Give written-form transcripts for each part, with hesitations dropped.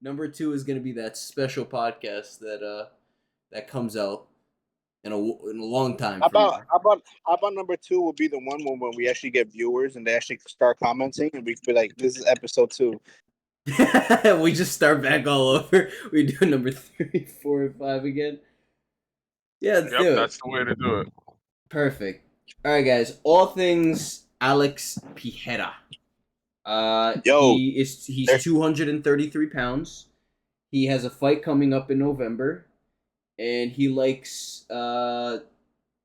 Number 2 is gonna be that special podcast that comes out in a long time How from about now. how about how about number two will be the one when we actually get viewers and they actually start commenting and we feel like this is episode 2. We just start back all over. We do number 3, 4, and 5 again. Yeah, let's Yep, do it. that's the way to do it. Perfect. All right, guys. All things Alex Pereira. Yo, He's 233 pounds. He has a fight coming up in November, and he likes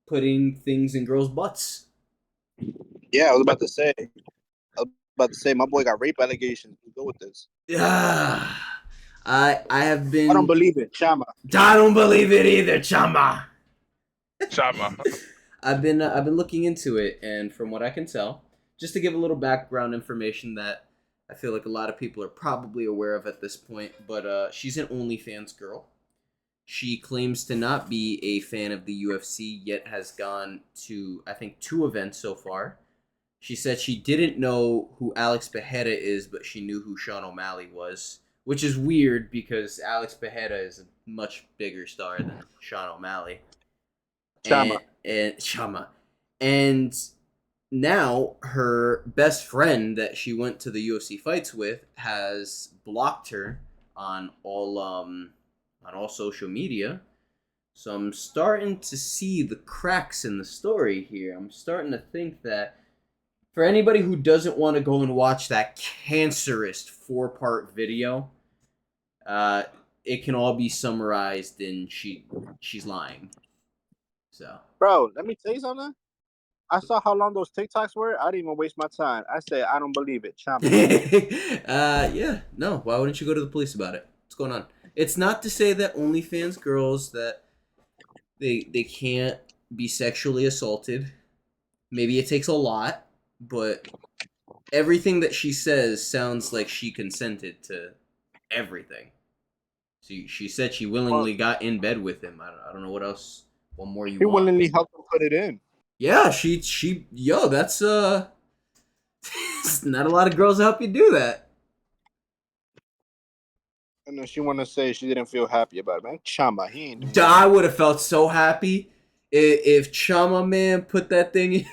putting things in girls' butts. yeah, I was about to say. My boy got rape allegations. Let's go with this. Yeah, I have been. I don't believe it, Chama. I don't believe it either, Chama. Chama. I've been looking into it, and from what I can tell, just to give a little background information that I feel like a lot of people are probably aware of at this point, but she's an OnlyFans girl. She claims to not be a fan of the UFC, yet has gone to, I think, 2 events so far. She said she didn't know who Alex Pereira is, but she knew who Sean O'Malley was, which is weird because Alex Pereira is a much bigger star than Sean O'Malley. Chama. And Chama. And now her best friend that she went to the UFC fights with has blocked her on all social media. So I'm starting to see the cracks in the story here. I'm starting to think that for anybody who doesn't want to go and watch that cancerous 4-part video, it can all be summarized in she's lying. So, Bro, let me tell you something. I saw how long those TikToks were. I didn't even waste my time. I said, I don't believe it. Chama. yeah, no. Why wouldn't you go to the police about it? What's going on? It's not to say that OnlyFans girls that they can't be sexually assaulted. Maybe it takes a lot, but everything that she says sounds like she consented to everything. She said she willingly got in bed with him. I don't know what else. What more you He want? willingly helped him put it in. Yeah, that's not a lot of girls help you do that. And then she want to say she didn't feel happy about it. Man, Chama, he ain't doing I would have felt so happy if Chama man put that thing in.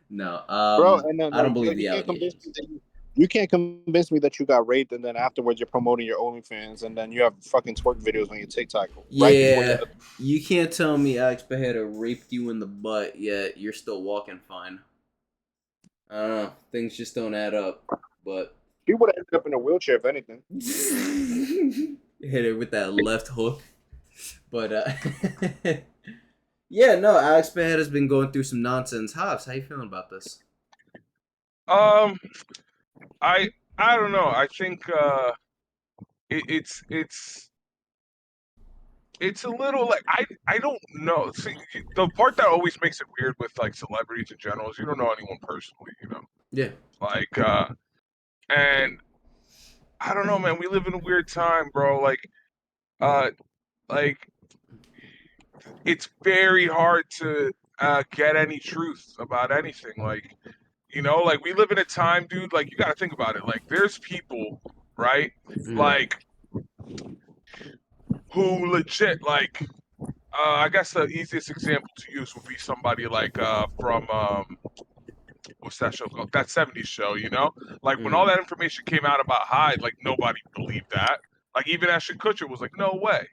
No, bro, and then, I don't believe the allegations. You can't convince me that you got raped and then afterwards you're promoting your OnlyFans and then you have fucking twerk videos on your TikTok. Yeah, you can't tell me Alex Pereira raped you in the butt yet you're still walking fine. I don't know. Things just don't add up. But he would have ended up in a wheelchair if anything. Hit her with that left hook. But yeah, no, Alex Pereira's been going through some nonsense. Javs, how you feeling about this? I don't know. I think it's a little like I don't know. See, the part that always makes it weird with like celebrities in general is you don't know anyone personally, you know. Yeah. Like and I don't know, man. We live in a weird time, bro. Like it's very hard to get any truth about anything. Like, you know, like we live in a time, dude. Like you got to think about it. Like there's people, right? Like who legit like. I guess the easiest example to use would be somebody like from what's that show called? That '70s show, you know? Like when all that information came out about Hyde, like nobody believed that. Like even Ashton Kutcher was like, no way.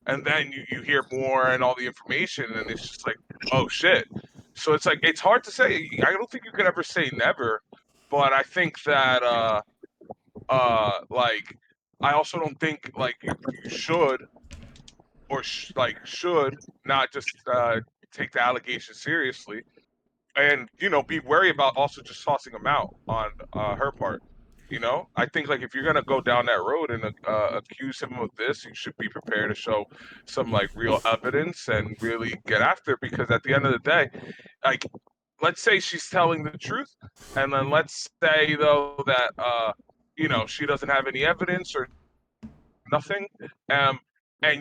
And then you hear more and all the information, and it's just like, oh shit. So it's like it's hard to say. I don't think you could ever say never, but I think that like I also don't think like you should or should not just take the allegations seriously, and you know be wary about also just tossing them out on her part. You know, I think like if you're gonna go down that road and accuse him of this, you should be prepared to show some like real evidence and really get after it, because at the end of the day, like let's say she's telling the truth, and then let's say though that you know she doesn't have any evidence or nothing, and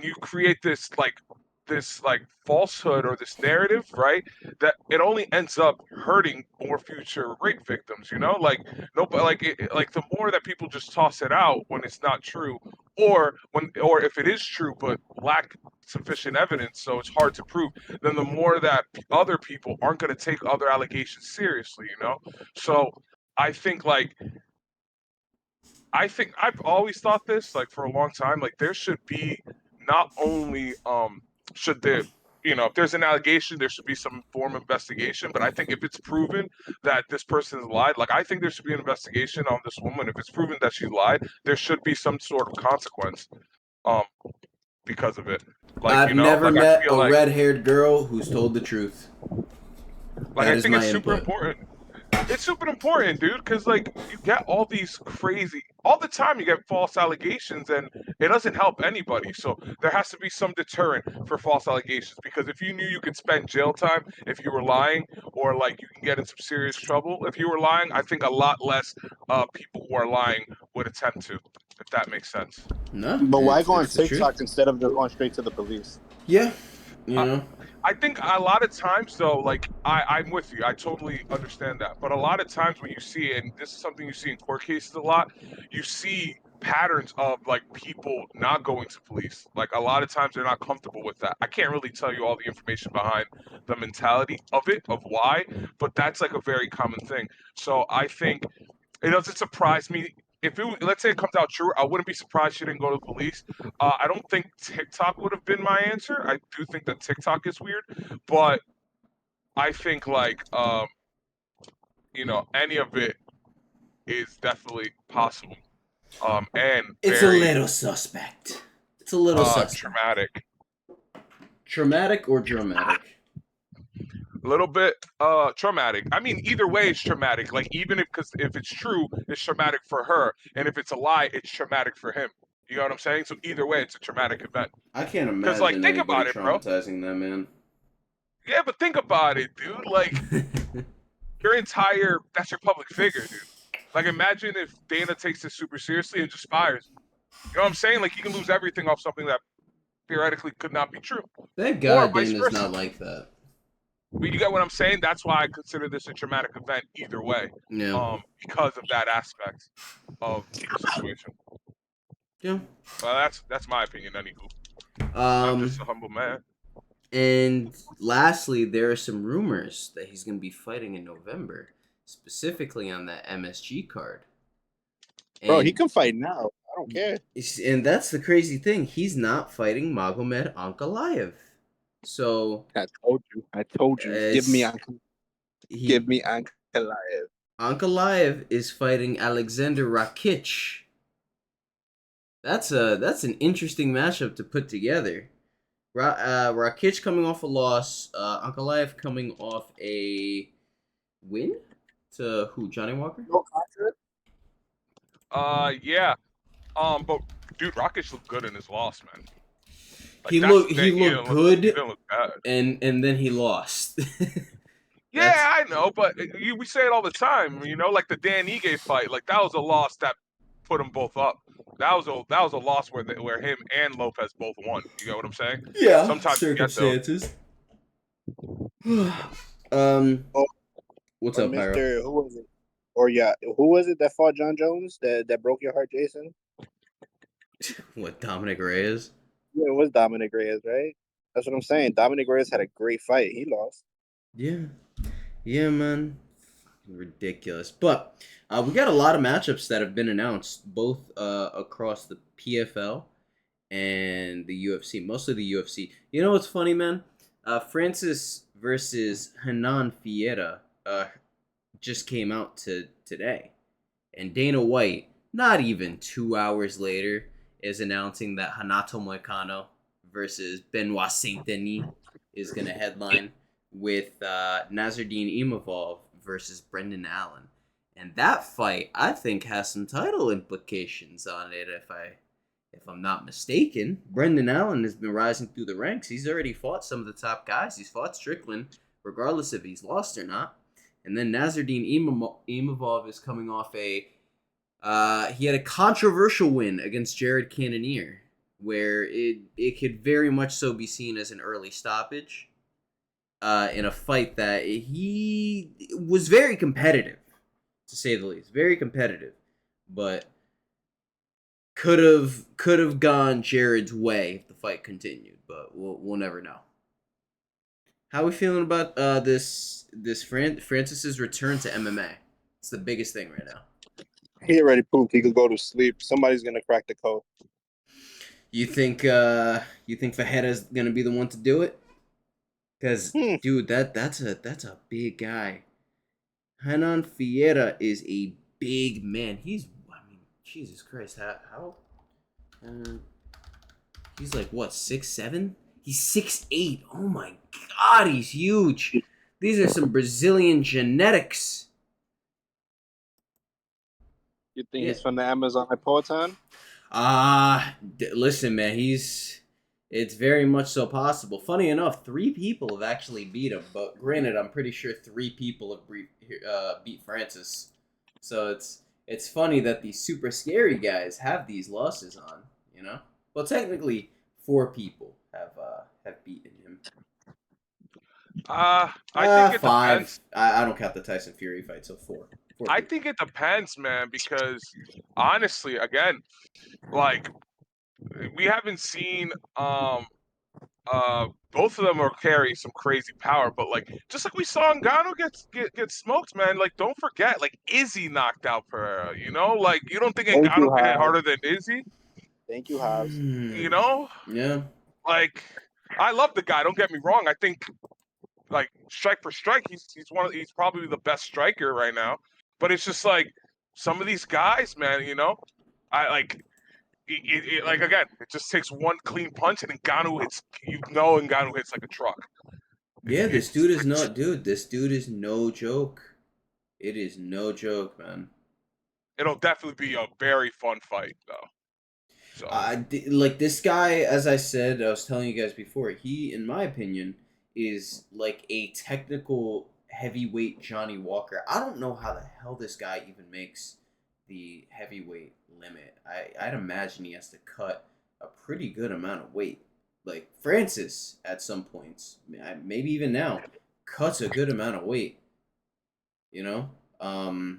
you create this like this like falsehood or this narrative, right? That it only ends up hurting more future rape victims. You know, like nobody like the more that people just toss it out when it's not true, or if it is true but lack sufficient evidence, so it's hard to prove, then the more that other people aren't going to take other allegations seriously. You know, so I think like I've always thought this like for a long time. Like there should be not only should there if there's an allegation, there should be some form of investigation. But I think if it's proven that this person has lied, like I think there should be an investigation on this woman. If it's proven that she lied, there should be some sort of consequence um because of it. Like I've never like I met feel a red-haired girl who's told the truth. like That I is think my it's super input. important. It's super important, dude, because like you get all these crazy all the time. You get false allegations, and it doesn't help anybody. So there has to be some deterrent for false allegations. Because if you knew you could spend jail time if you were lying, or like you can get in some serious trouble if you were lying, I think a lot less people who are lying would attempt to. If that makes sense. No, But why go on it's the truth. TikTok instead of just going straight to the police? Yeah, you Uh, know. I think a lot of times though, like I'm with you. I totally understand that. But a lot of times when you see it, and this is something you see in court cases a lot, you see patterns of like people not going to police. Like a lot of times they're not comfortable with that. I can't really tell you all the information behind the mentality of it, of why, but that's like a very common thing. So I think it doesn't surprise me. If let's say it comes out true, I wouldn't be surprised she didn't go to the police. I don't think TikTok would have been my answer. I do think that TikTok is weird, but I think like any of it is definitely possible. And It's a very little suspect. It's a little suspect. traumatic. Traumatic or dramatic? A little bit traumatic. I mean, either way it's traumatic. Like even if it's true, it's traumatic for her, and if it's a lie, it's traumatic for him. You know what I'm saying? So either way, it's a traumatic event. I can't Because like imagine think anybody about it, bro. traumatizing that man. Yeah, but think about it, dude. Like that's your public figure, dude. Like imagine if Dana takes this super seriously and just fires. You know what I'm saying? Like he can lose everything off something that theoretically could not be true, Thank or God vice Dana's versa. not like that. But you get what I'm saying? That's why I consider this a traumatic event either way, Yeah. because of that aspect of the situation. Yeah. Well, that's my opinion, anywho. I'm Um, just a humble man. and lastly, there are some rumors that he's going to be fighting in November, specifically on that MSG card. Bro, he And can fight now. I don't care. and that's the crazy thing. He's not fighting Magomed Ankalaev. So I told you. I told you. it's Give he me Ankalaev. Ankalaev is fighting Alexander Rakic. That's an interesting matchup to put together. Rakic coming off a loss, Ankalaev coming off a win to who? Johnny Walker? No contract? Yeah. But dude, Rockets looked good in his loss, man. Like He that's the looked he thing. He looked didn't look. He good, didn't look bad. and then he lost. Yeah, That's I know, but we say it all the time. Like the Dan Ige fight, like that was a loss that put them both up. That was a loss where him and Lopez both won. You get what I'm saying? yeah, Sometimes you get those. circumstances. Oh, What's or up, Pyro? Mr. Who was it? Or yeah, who was it that fought John Jones that broke your heart, Jason? What, Dominic Reyes? Yeah, it was Dominic Reyes, right? That's what I'm saying. Dominic Reyes had a great fight. He lost. Yeah, yeah, man. Ridiculous. But we got a lot of matchups that have been announced, both across the PFL and the UFC. Mostly the UFC. You know what's funny, man? Francis versus Hanan Fiera just came out today. And Dana White, not even 2 hours later, is announcing that Hanato Moicano versus Benoit Saint Denis is going to headline with Nasruddin Imavov versus Brendan Allen. And that fight, I think, has some title implications on it. If I'm not mistaken, Brendan Allen has been rising through the ranks. He's already fought some of the top guys. He's fought Strickland, regardless if he's lost or not. And then Nasruddin Imavov is coming off he had a controversial win against Jared Cannonier. where it could very much so be seen as an early stoppage in a fight that he was very competitive, to say the least. Very competitive. But could have gone Jared's way if the fight continued, but we'll never know. How are we feeling about this Francis's return to MMA? It's the biggest thing right now. He already proved he could go to sleep. Somebody's gonna crack the code. You think Fajeda's gonna be the one to do it? Because dude, that's a big guy. Hanan Fiera is a big man. Jesus Christ, how he's like what, 6'7"? He's 6'8". Oh my god, he's huge. These are some Brazilian genetics. You think he's from the Amazon Poetan? Listen, man, it's very much so possible. Funny enough, 3 people have actually beat him, but granted, I'm pretty sure 3 people have beat Francis. So it's funny that these super scary guys have these losses on, you know? Well, technically, 4 people have beaten him. I think it 5. depends. I don't count the Tyson Fury fight, so 4. I think it depends, man, because honestly, again, like we haven't seen both of them are carrying some crazy power, but like just like we saw Ngannou get smoked, man. Like don't forget, like Izzy knocked out Pereira. You know, like you don't think Thank you, Ngannou can hit Hobbs. harder than Izzy? Thank you, Hobbs. You know, Yeah. like I love the guy. Don't get me wrong. I think like strike for strike, he's probably the best striker right now. But it's just like some of these guys, man. You know, I like. Like again, it just takes one clean punch and Ngannou hits. Ngannou hits like a truck. Yeah, this dude is not, dude. This dude is no joke. It is no joke, man. It'll definitely be a very fun fight, though. So Like this guy, as I said, I was telling you guys before. He, in my opinion, is like a technical heavyweight Johnny Walker. I don't know how the hell this guy even makes the heavyweight limit. I'd imagine he has to cut a pretty good amount of weight. Like Francis, at some points, maybe even now, cuts a good amount of weight. You know, mhm.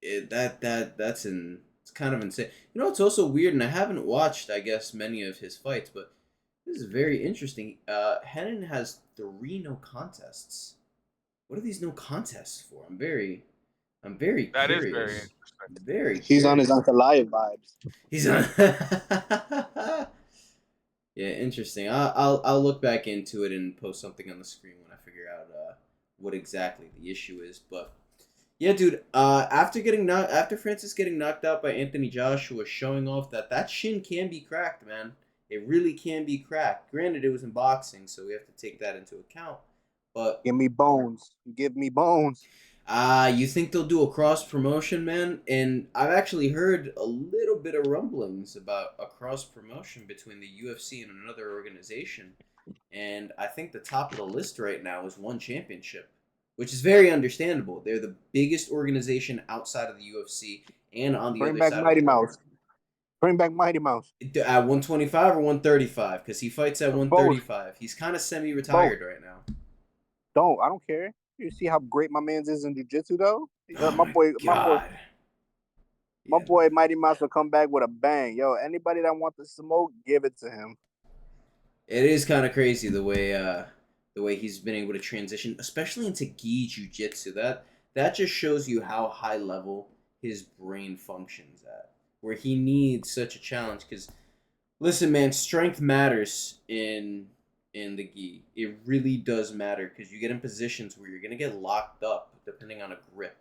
it's kind of insane. You know, it's also weird, and I haven't watched, I guess, many of his fights, but this is very interesting. Henan has 3 no contests. What are these no contests for? I'm very That is curious. very interesting. Very He's on curious. his Ankalaev vibes. He's on. Yeah, interesting. I'll look back into it and post something on the screen when I figure out what exactly the issue is. But yeah, dude. After Francis getting knocked out by Anthony Joshua, showing off that shin can be cracked, man. It really can be cracked. Granted, it was in boxing, so we have to take that into account. But Give me bones. Give me bones. you think they'll do a cross promotion, man? And I've actually heard a little bit of rumblings about a cross promotion between the UFC and another organization. And I think the top of the list right now is One Championship, which is very understandable. They're the biggest organization outside of the UFC and on the Bring other back side Mighty of the Mouse. Bring back Mighty Mouse. At 125 or 135, because he fights at 135. He's kind of semi-retired right now. I don't care. You see how great my man's is in jiu-jitsu, though? Oh my boy, Yeah. Mighty Mouse will come back with a bang. Yo, anybody that wants the smoke, give it to him. It is kind of crazy the way he's been able to transition, especially into gi jiu-jitsu. That just shows you how high level his brain functions at, where he needs such a challenge. Because listen, man, strength matters in the gi. It really does matter, because you get in positions where you're gonna get locked up depending on a grip,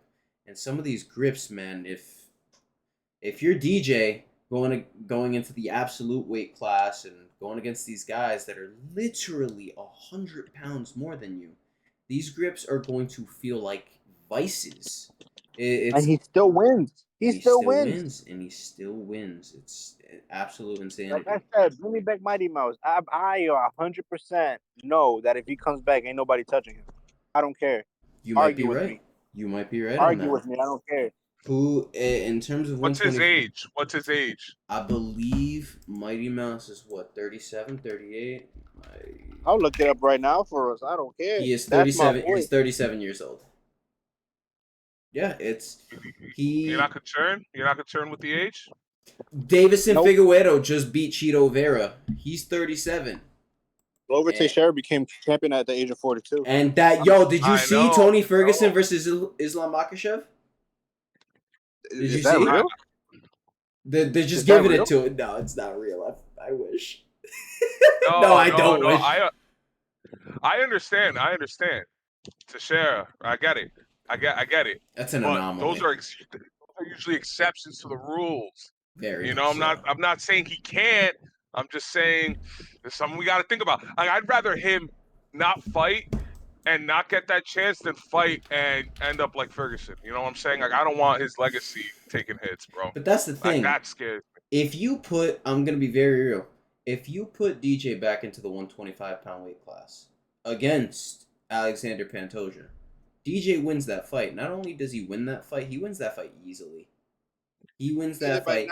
and some of these grips, man, if you're DJ going into the absolute weight class and going against these guys that are literally 100 pounds more than you, these grips are going to feel like vices. And he still wins. He still wins. And he still wins. It's absolute insanity. Like I said, bring me back Mighty Mouse. I 100% know that if he comes back, ain't nobody touching him. I don't care. You might be Argue with right. me. You might be right on Argue that. with me. I don't care. Who, in terms of What's his 120, age? What's his age? I believe Mighty Mouse is what, 37, 38? I'll look it up right now for us. I don't care. He is That's my 37. boy. He's 37 years old. Yeah, You're not he. concerned? You're not concerned with the age? Davison Nope. Figueroa just beat Cheeto Vera. He's 37. Glover And, Teixeira became champion at the age of 42. and that, yo, did you I see know. Tony Ferguson versus Islam Makhachev? Did Is you that see? real? They're just Is that giving real? it to it. No, it's not real. I wish. No, I don't wish. I understand. I understand. Teixeira, I get it. I get it. That's an But anomaly. those are usually exceptions to the rules. Very You know, much I'm not. so. I'm not saying he can't. I'm just saying there's something we got to think about. Like, I'd rather him not fight and not get that chance than fight and end up like Ferguson. You know what I'm saying? Like, I don't want his legacy taking hits, bro. But that's the Like, thing. that scares me. If you put, I'm going to be very real. If you put DJ back into the 125-pound weight class against Alexander Pantoja, DJ wins that fight. Not only does he win that fight, he wins that fight easily. He wins that fight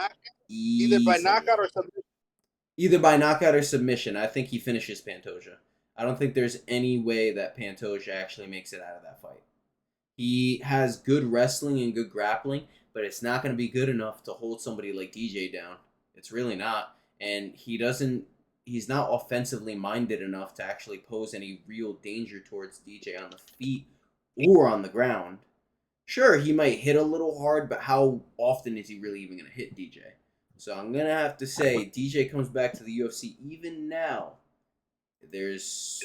easily. Either by knockout or submission. Either by knockout or submission. I think he finishes Pantoja. I don't think there's any way that Pantoja actually makes it out of that fight. He has good wrestling and good grappling, but it's not going to be good enough to hold somebody like DJ down. It's really not. And he's not offensively minded enough to actually pose any real danger towards DJ on the feet or on the ground. Sure, he might hit a little hard, but how often is he really even going to hit DJ? So I'm going to have to say DJ comes back to the UFC even now. There's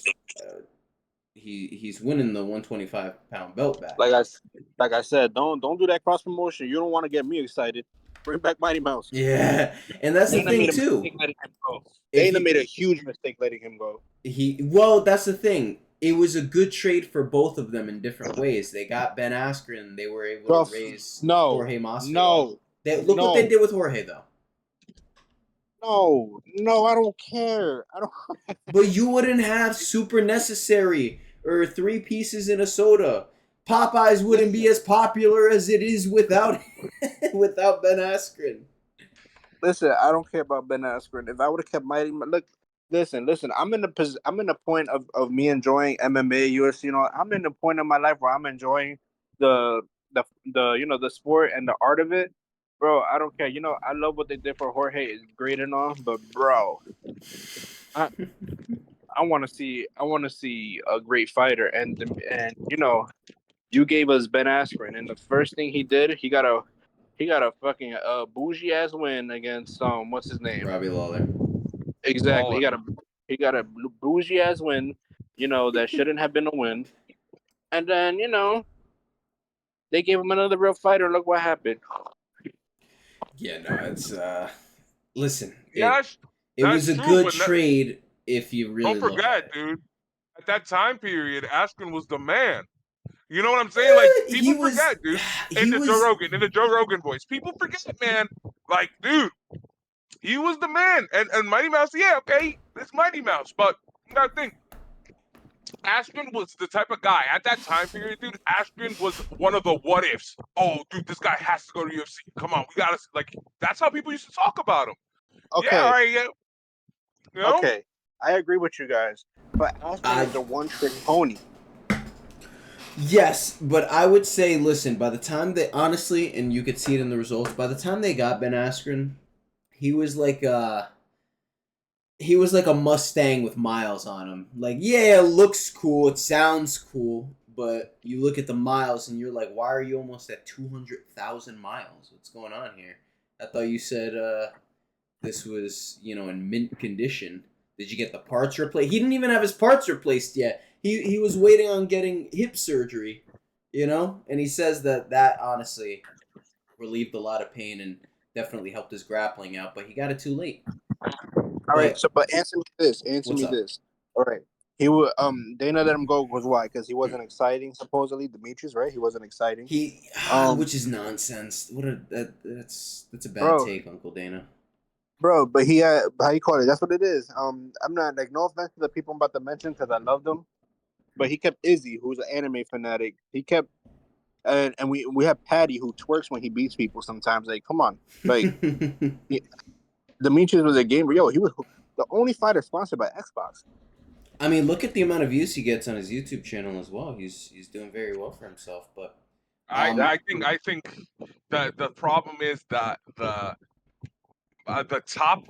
he's winning the 125-pound belt back. Like I said, don't do that cross promotion. You don't want to get me excited. Bring back Mighty Mouse. Yeah, and that's the thing too. Dana made a huge mistake letting him go. That's the thing. It was a good trade for both of them in different ways. They got Ben Askren. They were able to raise Jorge Masvidal. Look what they did with Jorge, though. No, I don't care. I don't. But you wouldn't have Super Necessary or 3 pieces in a soda. Popeyes wouldn't be as popular as it is without Ben Askren. Listen, I don't care about Ben Askren. If I would have kept Mighty, look, listen. I'm in the point of me enjoying MMA, UFC. You know, I'm in the point of my life where I'm enjoying the the sport and the art of it, bro. I don't care. You know, I love what they did for Jorge. It's great and all, but bro, I want to see a great fighter, and you know, you gave us Ben Askren, and the first thing he did, he got a fucking bougie ass win against what's his name? Robbie Lawler. Exactly. He got a bougie ass win, you know, that shouldn't have been a win. And then, you know, they gave him another real fighter. Look what happened. Yeah, no, it's listen. Yeah, it was a good trade if you really don't forget, dude. At that time period, Askren was the man. You know what I'm saying? Like, people forget, dude. In the Joe Rogan voice, people forget, man. Like, dude, he was the man. And Mighty Mouse, yeah, okay, it's Mighty Mouse, but you gotta think. Askren was the type of guy at that time period, dude. Askren was one of the what ifs. Oh, dude, this guy has to go to UFC. Come on, we gotta like. That's how people used to talk about him. Okay. Yeah, all right, yeah. You know? Okay, I agree with you guys, but Askren is a one-trick pony. Yes, but I would say, listen, by the time they, honestly, and you could see it in the results, by the time they got Ben Askren, he was like a Mustang with miles on him. Like, yeah, it looks cool, it sounds cool, but you look at the miles and you're like, why are you almost at 200,000 miles? What's going on here? I thought you said this was, in mint condition. Did you get the parts replaced? He didn't even have his parts replaced yet. He was waiting on getting hip surgery, and he says that honestly relieved a lot of pain and definitely helped his grappling out, but he got it too late. All right, but answer me this. All right. He would Dana let him go was why? Because he wasn't exciting, supposedly, Demetrius, right? He wasn't exciting. Which is nonsense. That's a bad take, Uncle Dana. Bro, but he had, how you call it? That's what it is. I'm not, like, no offense to the people I'm about to mention because I love them, but he kept Izzy, who's an anime fanatic. He kept and we have Patty who twerks when he beats people sometimes. Like, come on, like Demetrius was a gamer. Yo, he was the only fighter sponsored by Xbox. I mean, look at the amount of views he gets on his YouTube channel as well. He's doing very well for himself. But I think that the problem is that the top,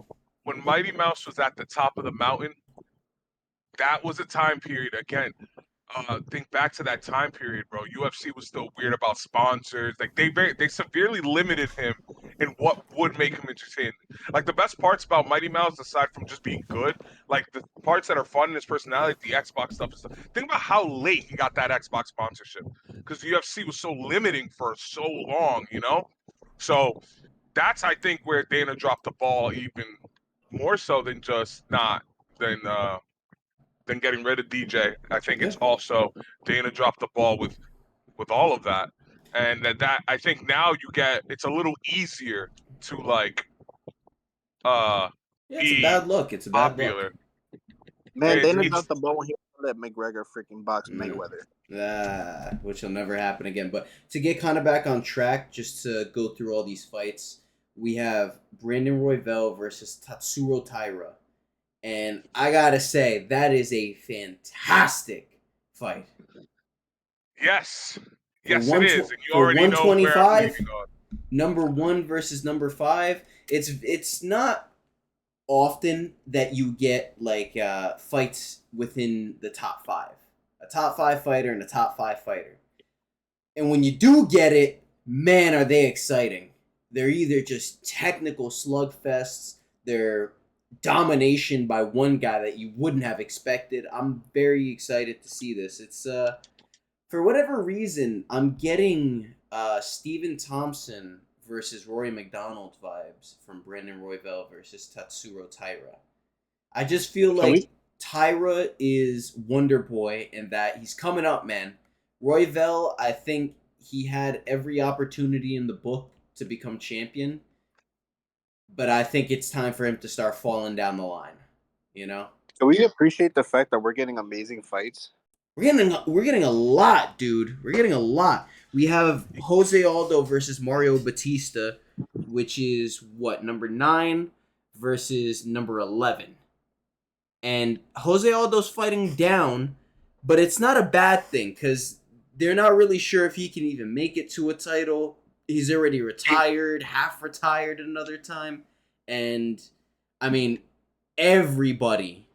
when Mighty Mouse was at the top of the mountain, that was a time period again. Think back to that time period, bro. UFC was still weird about sponsors. Like they severely limited him in what would make him entertaining. Like the best parts about Mighty Mouse, aside from just being good, like the parts that are fun in his personality, the Xbox stuff and stuff. Think about how late he got that Xbox sponsorship, because UFC was so limiting for so long, you know. So that's, I think, where Dana dropped the ball even more so than just not than getting rid of DJ. I think yeah, it's also Dana dropped the ball with all of that, and that I think now it's a little easier to like yeah, it's a be bad look. It's a bad look. popular. Man, It's, Dana it's dropped the ball when he let McGregor freaking box No. Mayweather. Which will never happen again. But to get kind of back on track, just to go through all these fights, we have Brandon Royval versus Tatsuro Taira. And I gotta say, that is a fantastic fight. yes, For yes, it one is, and you for already know where I'm 125, leaving on. number 1 versus number 5. It's not often that you get like fights within the top 5. A top 5 fighter and a top 5 fighter. And when you do get it, man, are they exciting. They're either just technical slugfests, they're domination by one guy that you wouldn't have expected. I'm very excited to see this. It's for whatever reason, I'm getting Stephen Thompson versus Rory McDonald vibes from Brandon Royval versus Tatsuro Taira. I just feel like Taira is Wonder Boy and that he's coming up, man. Royval, I think he had every opportunity in the book to become champion, but I think it's time for him to start falling down the line. You know, Can we appreciate the fact that we're getting amazing fights? we're getting a lot, dude. We're getting a lot. We have Jose Aldo versus Mario Batista, which is what, number 9 versus number 11. And Jose Aldo's fighting down, but it's not a bad thing because they're not really sure if he can even make it to a title. He's already retired, half retired another time. And I mean, everybody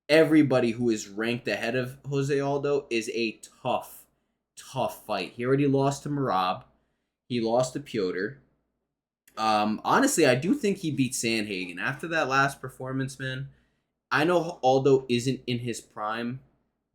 who is ranked ahead of Jose Aldo is a tough fight. He already lost to Marab. He lost to Piotr. Honestly, I do think he beat Sandhagen. After that last performance, man, I know Aldo isn't in his prime,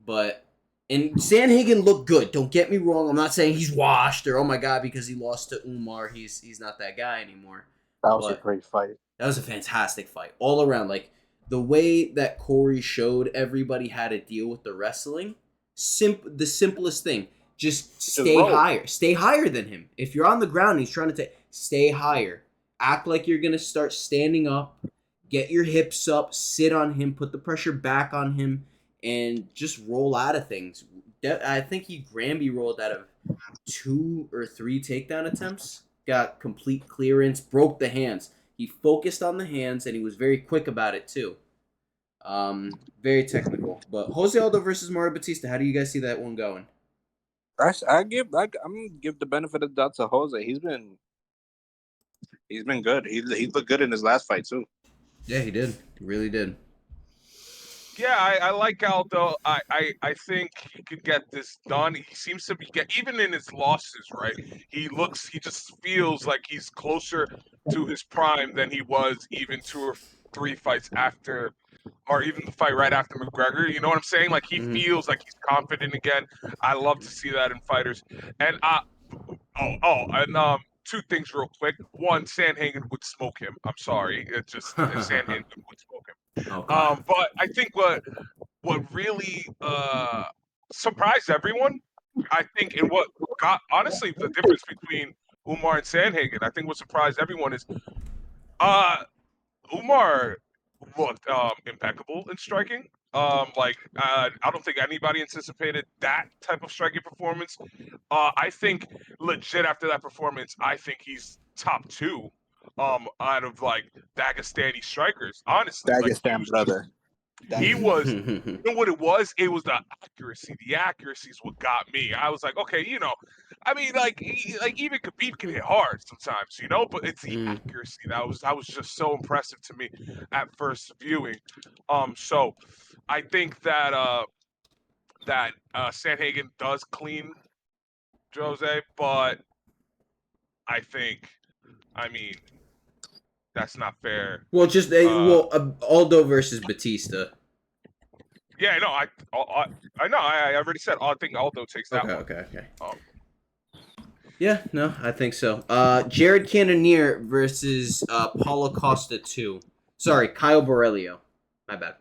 but and Sandhagen looked good. Don't get me wrong. I'm not saying he's washed or oh my god because he lost to Umar, he's not that guy anymore. That was a But great fight. that was a fantastic fight all around. Like the way that Corey showed everybody how to deal with the wrestling, the simplest thing. Just stay higher. Stay higher than him. If you're on the ground and he's trying to stay higher. Act like you're gonna start standing up. Get your hips up, sit on him, put the pressure back on him, and just roll out of things. I think he Granby rolled out of 2 or 3 takedown attempts. Got complete clearance, broke the hands. He focused on the hands, and he was very quick about it too. Very technical. But Jose Aldo versus Mario Batista, how do you guys see that one going? I'm gonna give the benefit of the doubt to Jose. He's been good. He looked good in his last fight too. Yeah, he did. He really did. Yeah, I like Aldo. I think he could get this done. He seems to be even in his losses, right? He just feels like he's closer to his prime than he was even 2 or 3 fights after, or even the fight right after McGregor. You know what I'm saying? Like he feels like he's confident again. I love to see that in fighters. And and 2 things real quick. One, Sandhagen would smoke him. I'm sorry, it just Sandhagen would smoke him. Okay. But I think what really surprised everyone, I think, and what got honestly the difference between Umar and Sandhagen, I think what surprised everyone is Umar looked impeccable in striking. I don't think anybody anticipated that type of striking performance. I think legit after that performance, I think he's top 2 out of like Dagestani strikers. Honestly, like Dagestan, brother. he was, you know what it was? It was the accuracy. The accuracy is what got me. I was like, okay, I mean, like even Khabib can hit hard sometimes, but it's the accuracy that was just so impressive to me at first viewing. So I think that Sanhagen does clean Jose, but I mean, that's not fair. Well, just Aldo versus Batista. Yeah, no, I know. I already said. I think Aldo takes that one. Okay. Yeah, no, I think so. Jared Cannonier versus Paulo Costa 2. Sorry, Kyle Borrelio. My bad.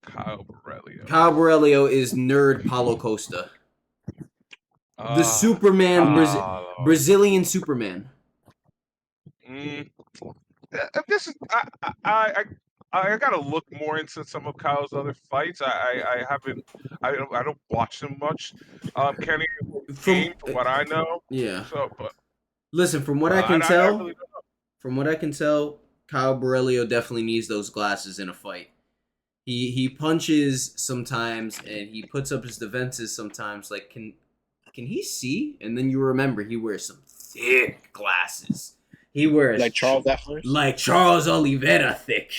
Kyle Borrelio. Kyle Borrelio is nerd Paulo Costa. The Superman, Brazilian Superman. This is I gotta look more into some of Kyle's other fights. I haven't I don't watch them much. Kenny from what I know. Yeah. So, but listen, from what I can tell, Kyle Borrelio definitely needs those glasses in a fight. He punches sometimes and he puts up his defenses sometimes. Like can he see? And then you remember he wears some thick glasses. He wears like Charles Efforts? Like Charles Oliveira thick,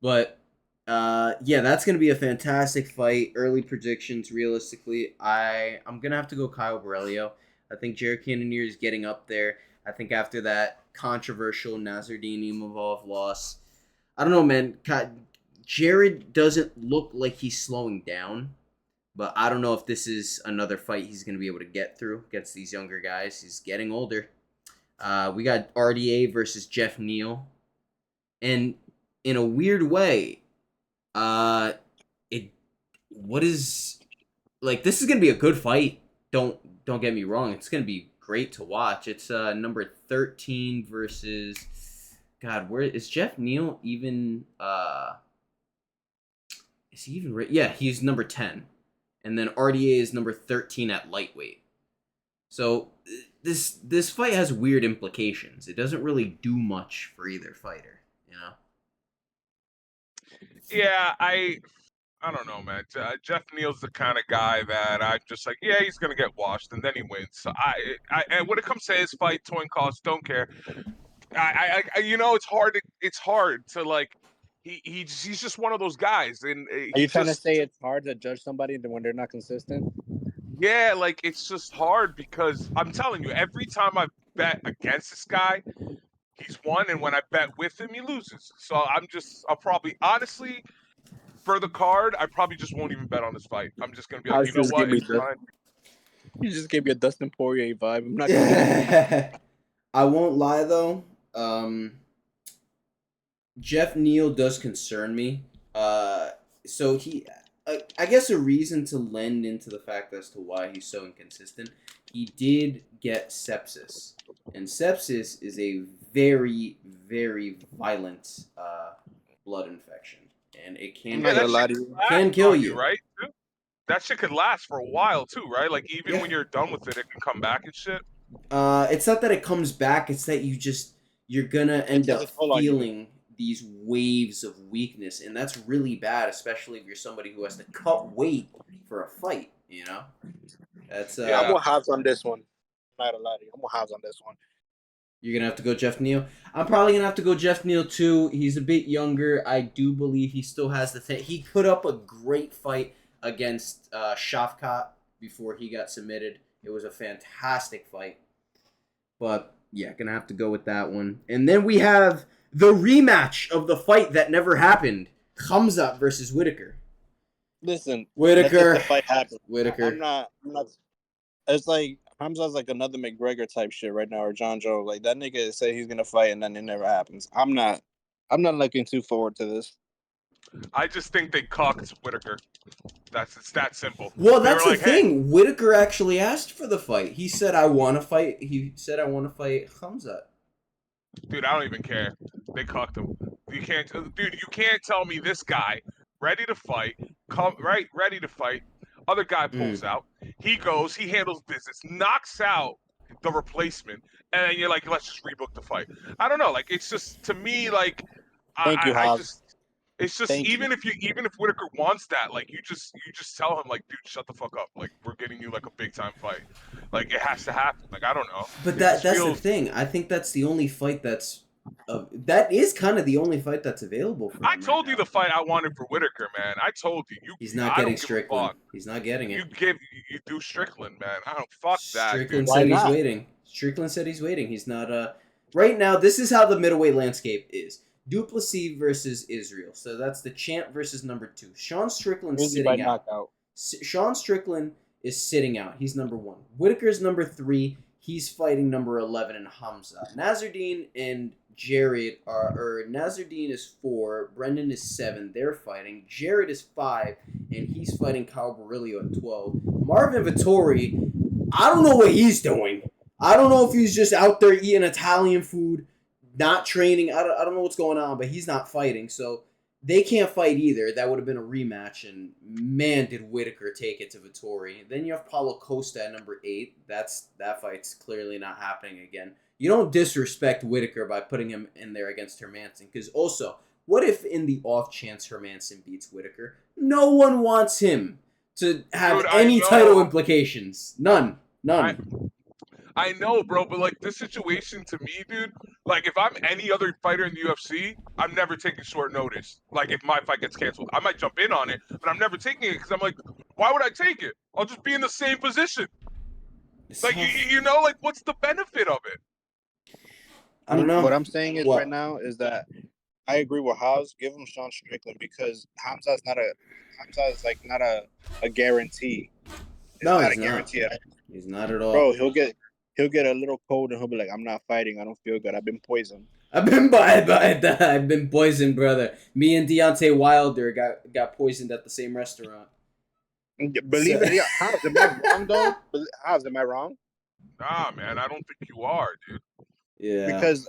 But yeah, that's gonna be a fantastic fight. Early predictions, realistically, I'm gonna have to go Kyle Borrelio. I think Jared Cannonier is getting up there. I think after that controversial Nasruddin Imavov loss, I don't know, man. Jared doesn't look like he's slowing down, but I don't know if this is another fight he's gonna be able to get through against these younger guys. He's getting older. We got RDA versus Jeff Neal, and in a weird way, this is gonna be a good fight. Don't get me wrong. It's gonna be great to watch. It's number 13 versus God. Where is Jeff Neal even? Is he even? Yeah, he's number 10, and then RDA is number 13 at lightweight. So this fight has weird implications. It doesn't really do much for either fighter, Yeah, I don't know, man. Jeff Neal's the kind of guy that I'm just like, yeah, he's gonna get washed, and then he wins. So and when it comes to his fight, towing costs, don't care. It's hard to like. He's just one of those guys, and are you trying to say it's hard to judge somebody when they're not consistent? Yeah, like it's just hard because I'm telling you, every time I bet against this guy, he's won, and when I bet with him, he loses. So I'll probably honestly, for the card, I probably just won't even bet on this fight. I'm just gonna be like, you know what? It's fine. You just gave me a Dustin Poirier vibe. I'm not gonna I won't lie though. Jeff Neal does concern me. So I guess a reason to lend into the fact as to why he's so inconsistent. He did get sepsis, and sepsis is a very, very violent blood infection, and it can kill you. Right? That shit could last for a while too, right? Like even when you're done with it, it can come back and shit. It's not that it comes back; it's that you're gonna end up feeling these waves of weakness, and that's really bad, especially if you're somebody who has to cut weight for a fight. That's I'm gonna have on this one. Not a lot. I'm gonna have on this one. You're gonna have to go Jeff Neal. I'm probably gonna have to go Jeff Neal too. He's a bit younger. I do believe he still has the thing. He put up a great fight against Shavkat before he got submitted. It was a fantastic fight. But yeah, gonna have to go with that one. And then we have the rematch of the fight that never happened. Khamzat versus Whitaker. Listen, Whitaker. The fight happened. Whitaker. I'm not. It's like Khamzat's like another McGregor type shit right now, or John Joe. Like that nigga say he's gonna fight and then it never happens. I'm not looking too forward to this. I just think they cocked Whitaker. It's that simple. Well, that's the thing. Hey. Whitaker actually asked for the fight. He said, "I want to fight." He said, "I want to fight Khamzat." Dude, I don't even care. They cocked him. You can't, dude. You can't tell me this guy ready to fight, ready to fight. Other guy pulls out. He goes. He handles business. Knocks out the replacement, and then you're like, let's just rebook the fight. I don't know. Like it's just to me like Thank you, I Hobbs. just. It's just Thank even you. if Whitaker wants that, like you just tell him like, dude, shut the fuck up. Like we're getting you like a big time fight. Like it has to happen. Like I don't know. But It that's just the feels. thing. I think that's the only fight that is kind of the only fight that's available for I him right told you now. the fight I wanted for Whitaker, man. I told you. He's not I getting don't give a Strickland. fuck. He's not getting You it. do Strickland, man. I don't fuck that, dude. Strickland Why said he's not? waiting. Strickland said he's waiting. He's not. Right now, this is how the middleweight landscape is. Duplessis versus Israel. So that's the champ versus number 2. Sean Strickland's Izzy by sitting out. knockout. Sean Strickland is sitting out. He's number 1. Whitaker's number 3. He's fighting number 11 in Hamza. Nasruddin and Jared or Nasruddin is 4. Brendan is 7. They're fighting. Jared is 5, and he's fighting Kyle Barilio at 12. Marvin Vittori, I don't know what he's doing. I don't know if he's just out there eating Italian food, not training. I don't know what's going on, but he's not fighting. So they can't fight either. That would have been a rematch, and man, did Whitaker take it to Vittori. Then you have Paulo Costa at number 8. That fight's clearly not happening again. You don't disrespect Whitaker by putting him in there against Hermanson, because also, what if in the off chance Hermanson beats Whitaker? No one wants him to have Dude, any title implications. None. I know, bro, but like this situation to me, dude, like if I'm any other fighter in the UFC, I'm never taking short notice. Like if my fight gets canceled, I might jump in on it, but I'm never taking it because I'm like, why would I take it? I'll just be in the same position. Like you know, like what's the benefit of it? I don't know. What I'm saying is What? right now is that I agree with Hobbs. Give him Sean Strickland because Hamza is not a guarantee. It's No, not he's a guarantee not. at all. He's not at all. Bro, he'll get a little cold and he'll be like, I'm not fighting. I don't feel good. I've been poisoned. I've been poisoned, brother. Me and Deontay Wilder got poisoned at the same restaurant. Believe it or not, Hobbs, am I wrong though? Hobbs, am I wrong? Nah, man, I don't think you are, dude. Yeah. Because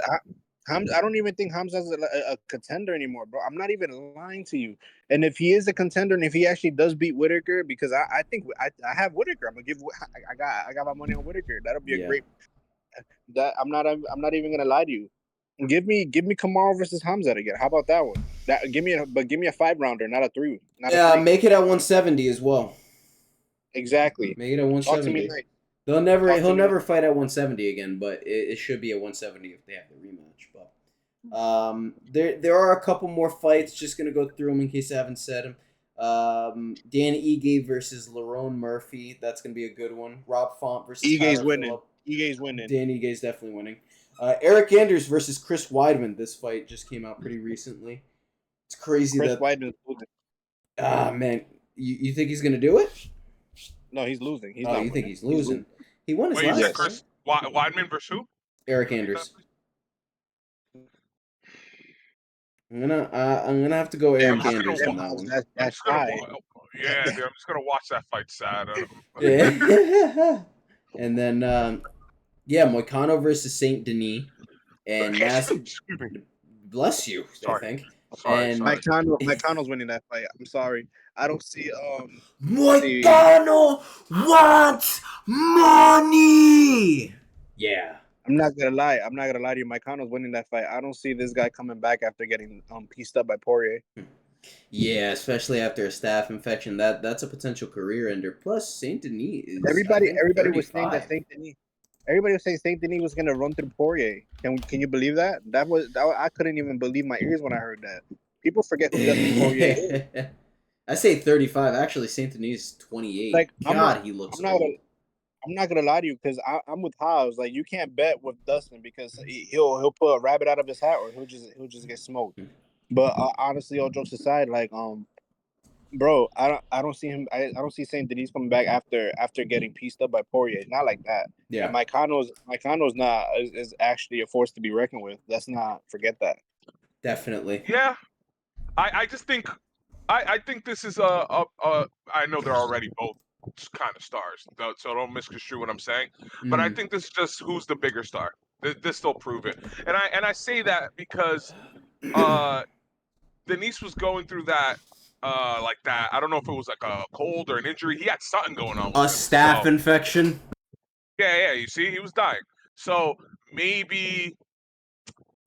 I don't even think Hamza's a contender anymore, bro. I'm not even lying to you. And if he is a contender, and if he actually does beat Whitaker, because I think I have Whitaker, I'm gonna I got my money on Whitaker. That'll be a great. That I'm not even gonna lie to you. Give me Kamaru versus Hamza again. How about that one? Give me a 5-rounder, not a 3. Make it at 170 as well. Exactly. Make it at 170. Talk to me nice. He'll never fight at 170 again, but it should be at 170 if they have the rematch. But there are a couple more fights. Just gonna go through them in case I haven't said them. Dan Ige versus Lerone Murphy. That's gonna be a good one. Rob Font versus Ige's Tyler winning. Phillip. Ige's winning. Dan Ige's definitely winning. Eric Anders versus Chris Weidman. This fight just came out pretty recently. It's crazy Chris Weidman's losing. Man, you think he's gonna do it? No, he's losing. He's not winning. Think he's losing? He won his Wait, you last said Chris Weidman versus who? Eric Anders. I'm gonna have to go Eric Anders on that one. That's high. Yeah, dude, I'm just gonna watch that fight sad. Yeah. And then Moicano versus Saint Denis, and bless you. Sorry. I think. Sorry, and Moicano's winning that fight. I'm sorry. I don't see Moicano wants money. Yeah. I'm not gonna lie to you. Moicano's winning that fight. I don't see this guy coming back after getting pieced up by Poirier. Yeah, especially after a staph infection. That's a potential career ender. Plus, Saint Denis is everybody was 35. saying that Saint Denis. Everybody was saying Saint Denis was gonna run through Poirier. Can you believe that? I couldn't even believe my ears when I heard that. People forget who Dustin Poirier is. I say 35. Actually, Saint Denis is 28. Like, he looks old. I'm not gonna lie to you because I'm with Hobbs. Like, you can't bet with Dustin because he'll pull a rabbit out of his hat or he'll just get smoked. But honestly, all jokes aside, like bro, I don't see him. I don't see Saint Denis coming back after getting pieced up by Poirier. Not like that. Yeah, and Moicano's not is actually a force to be reckoned with. Let's not forget that. Definitely. Yeah, I just think I think this is I know they're already both kind of stars, so don't misconstrue what I'm saying. But I think this is just who's the bigger star. This will prove it, and I say that because Denise was going through that, like that. I don't know if it was like a cold or an injury. He had something going on A with him. staph So infection. yeah. You see, he was dying. So maybe,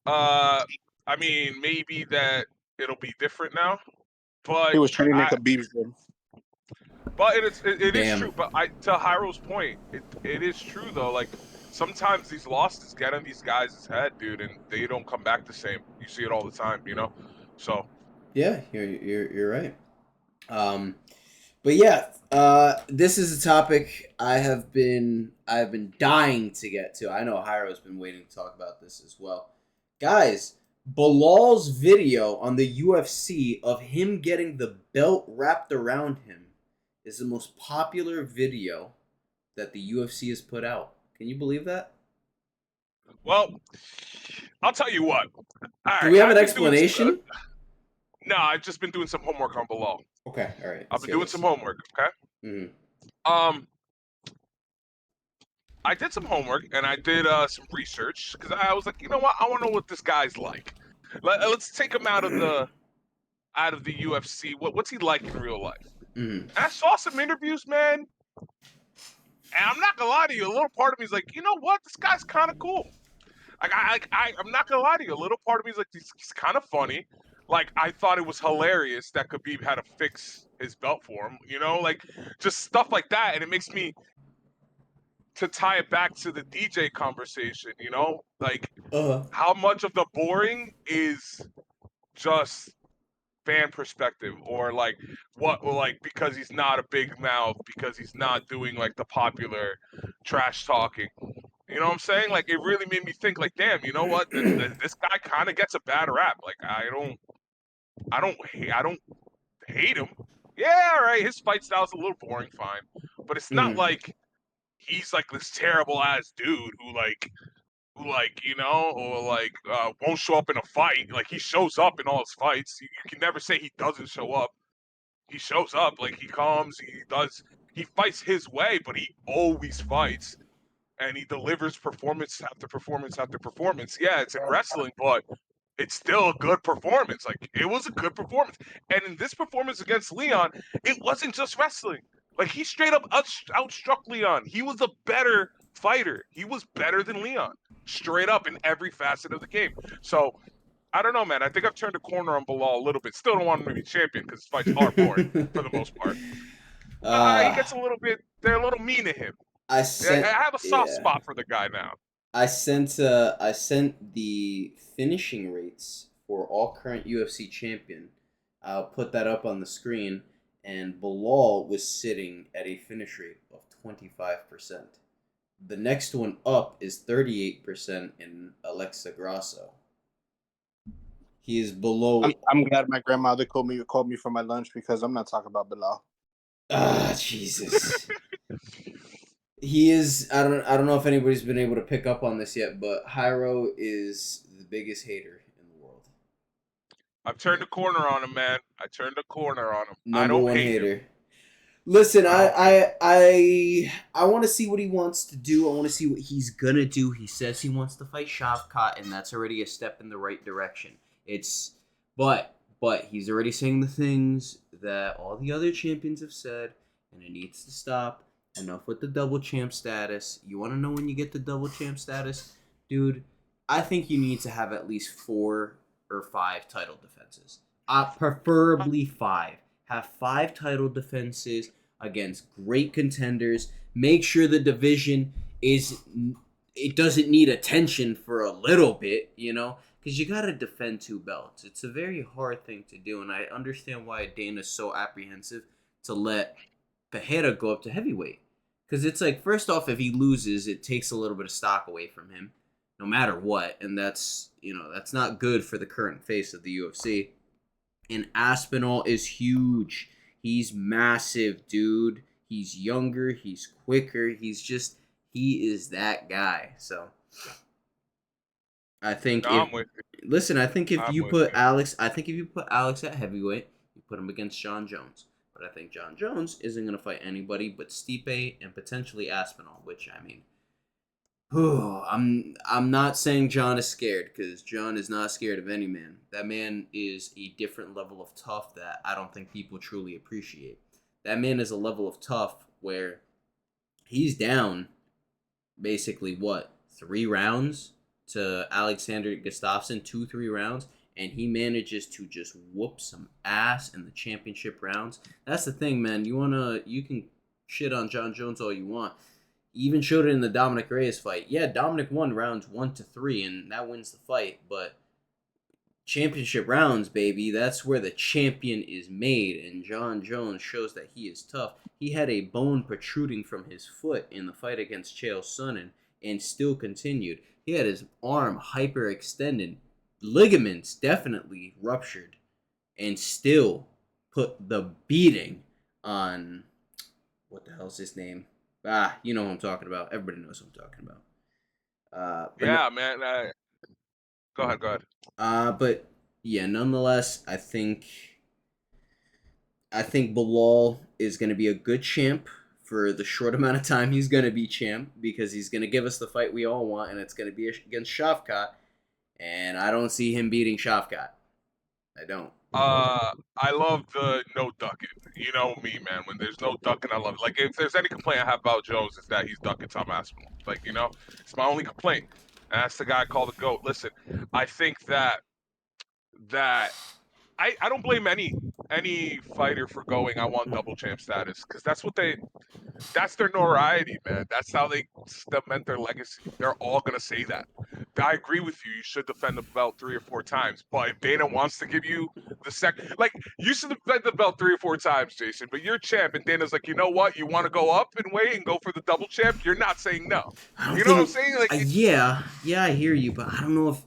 uh, I mean, maybe that it'll be different now. He But was training like Khabibs did. it is Damn. true. But to Jairo's point, it is true though. Like sometimes these losses get in these guys' head, dude, and they don't come back the same. You see it all the time, you know. So Yeah, you're right. But yeah, this is a topic I've been dying to get to. I know Jairo's been waiting to talk about this as well, guys. Belal's video on the UFC of him getting the belt wrapped around him is the most popular video that the UFC has put out. Can you believe that? well, I'll tell you what. All Do right, we have an I've been doing. explanation? No, I've just been doing some homework on Belal. Okay, all right. I've Let's been hear doing some this. homework. Okay. Mm-hmm. Um, I did some homework and I did some research because I was like, you know what? I want to know what this guy's like. Let's take him out of the UFC. What's he like in real life? Mm-hmm. And I saw some interviews, man. And I'm not gonna lie to you. A little part of me is like, you know what? This guy's kind of cool. Like I'm not gonna lie to you. A little part of me is like, he's kind of funny. Like I thought it was hilarious that Khabib had to fix his belt for him. You know, like just stuff like that, and it makes me to tie it back to the DJ conversation. You know, like Uh-huh. how much of the boring is just fan perspective or like what like because he's not a big mouth because he's not doing like the popular trash talking, you know what I'm saying? Like it really made me think like damn, you know what, this guy kind of gets a bad rap. Like I don't hate him. Yeah, all right, his fight style's a little boring, fine, but it's not Mm-hmm. like he's like this terrible ass dude who like you know or like won't show up in a fight. Like he shows up in all his fights. You can never say he doesn't show up. He shows up, like he comes, he fights his way, but he always fights and he delivers performance after performance after performance. Yeah, it's in wrestling, but it's still a good performance. Like it was a good performance. And in this performance against Leon, it wasn't just wrestling. Like he straight up outstruck Leon. He was a better fighter. He was better than Leon, straight up in every facet of the game. So I don't know, man. I think I've turned a corner on Belal a little bit. Still don't want him to be champion because his fights are boring for the most part. But he uh, gets a little bit. They're a little mean to him. I I sent have a soft yeah. spot for the guy now. I sent the finishing rates for all current UFC champion. I'll put that up on the screen, and Bilal was sitting at a finish rate of 25%. The next one up is 38% in Alexa Grasso. He is below. I'm glad my grandmother called me for my lunch because I'm not talking about Belal. Ah, Jesus. He is. I don't know if anybody's been able to pick up on this yet, but Jairo is the biggest hater in the world. I've turned a corner on him, man. I turned a corner on him. I Number don't one hate him. hater. Listen, I don't hate him. I want to see what he wants to do. I want to see what he's gonna do. He says he wants to fight Shavkat, and that's already a step in the right direction. It's but he's already saying the things that all the other champions have said, and it needs to stop. Enough with the double champ status. You want to know when you get the double champ status, dude? I think you need to have at least 4 or 5 title defenses. Preferably 5. Have 5 title defenses against great contenders. Make sure the division is it doesn't need attention for a little bit, you know, because you gotta defend 2 belts. It's a very hard thing to do, and I understand why Dana's so apprehensive to let Pereira go up to heavyweight. Because it's like, first off, if he loses, it takes a little bit of stock away from him, no matter what, and that's that's not good for the current face of the UFC. And Aspinall is huge. He's massive, dude. He's younger. He's quicker. He is that guy. So I think No, if I'm with listen, I think you. if I'm you with put you. Alex, I think if you put Alex at heavyweight, you put him against John Jones. But I think John Jones isn't gonna fight anybody but Stipe and potentially Aspinall. Which I mean, I'm not saying John is scared, because John is not scared of any man. That man is a different level of tough that I don't think people truly appreciate. That man is a level of tough where he's down basically what, 3 rounds to Alexander Gustafsson, 2-3 rounds, and he manages to just whoop some ass in the championship rounds. That's the thing, man. You can shit on John Jones all you want. He even showed it in the Dominic Reyes fight. Yeah, Dominic won rounds 1-3, and that wins the fight, but championship rounds, baby, that's where the champion is made, and John Jones shows that he is tough. He had a bone protruding from his foot in the fight against Chael Sonnen and still continued. He had his arm hyperextended, ligaments definitely ruptured, and still put the beating on, what the hell's his name? You know who I'm talking about. Everybody knows who I'm talking about. Yeah, man. Go ahead. Go ahead. But yeah, nonetheless, I think Belal is going to be a good champ for the short amount of time he's going to be champ, because he's going to give us the fight we all want, and it's going to be against Shavkat, and I don't see him beating Shavkat. I don't. I love the no ducking. You know me, man. When there's no ducking, I love it. Like, if there's any complaint I have about Jones, is that he's ducking Tom Aspinall. Like, it's my only complaint. And that's the guy I call the GOAT. Listen, I think that I don't blame any fighter for going, I want double champ status, because that's their notoriety, man. That's how they cement their legacy. They're all gonna say that. I agree with you. You should defend the belt 3 or 4 times. But if Dana wants to give you the second, like, you should defend the belt 3 or 4 times, Jason. But you're champ, and Dana's like, you know what? You want to go up and weigh and go for the double champ? You're not saying no. I don't You know what I'm think. saying? Like, Yeah, I hear you, but I don't know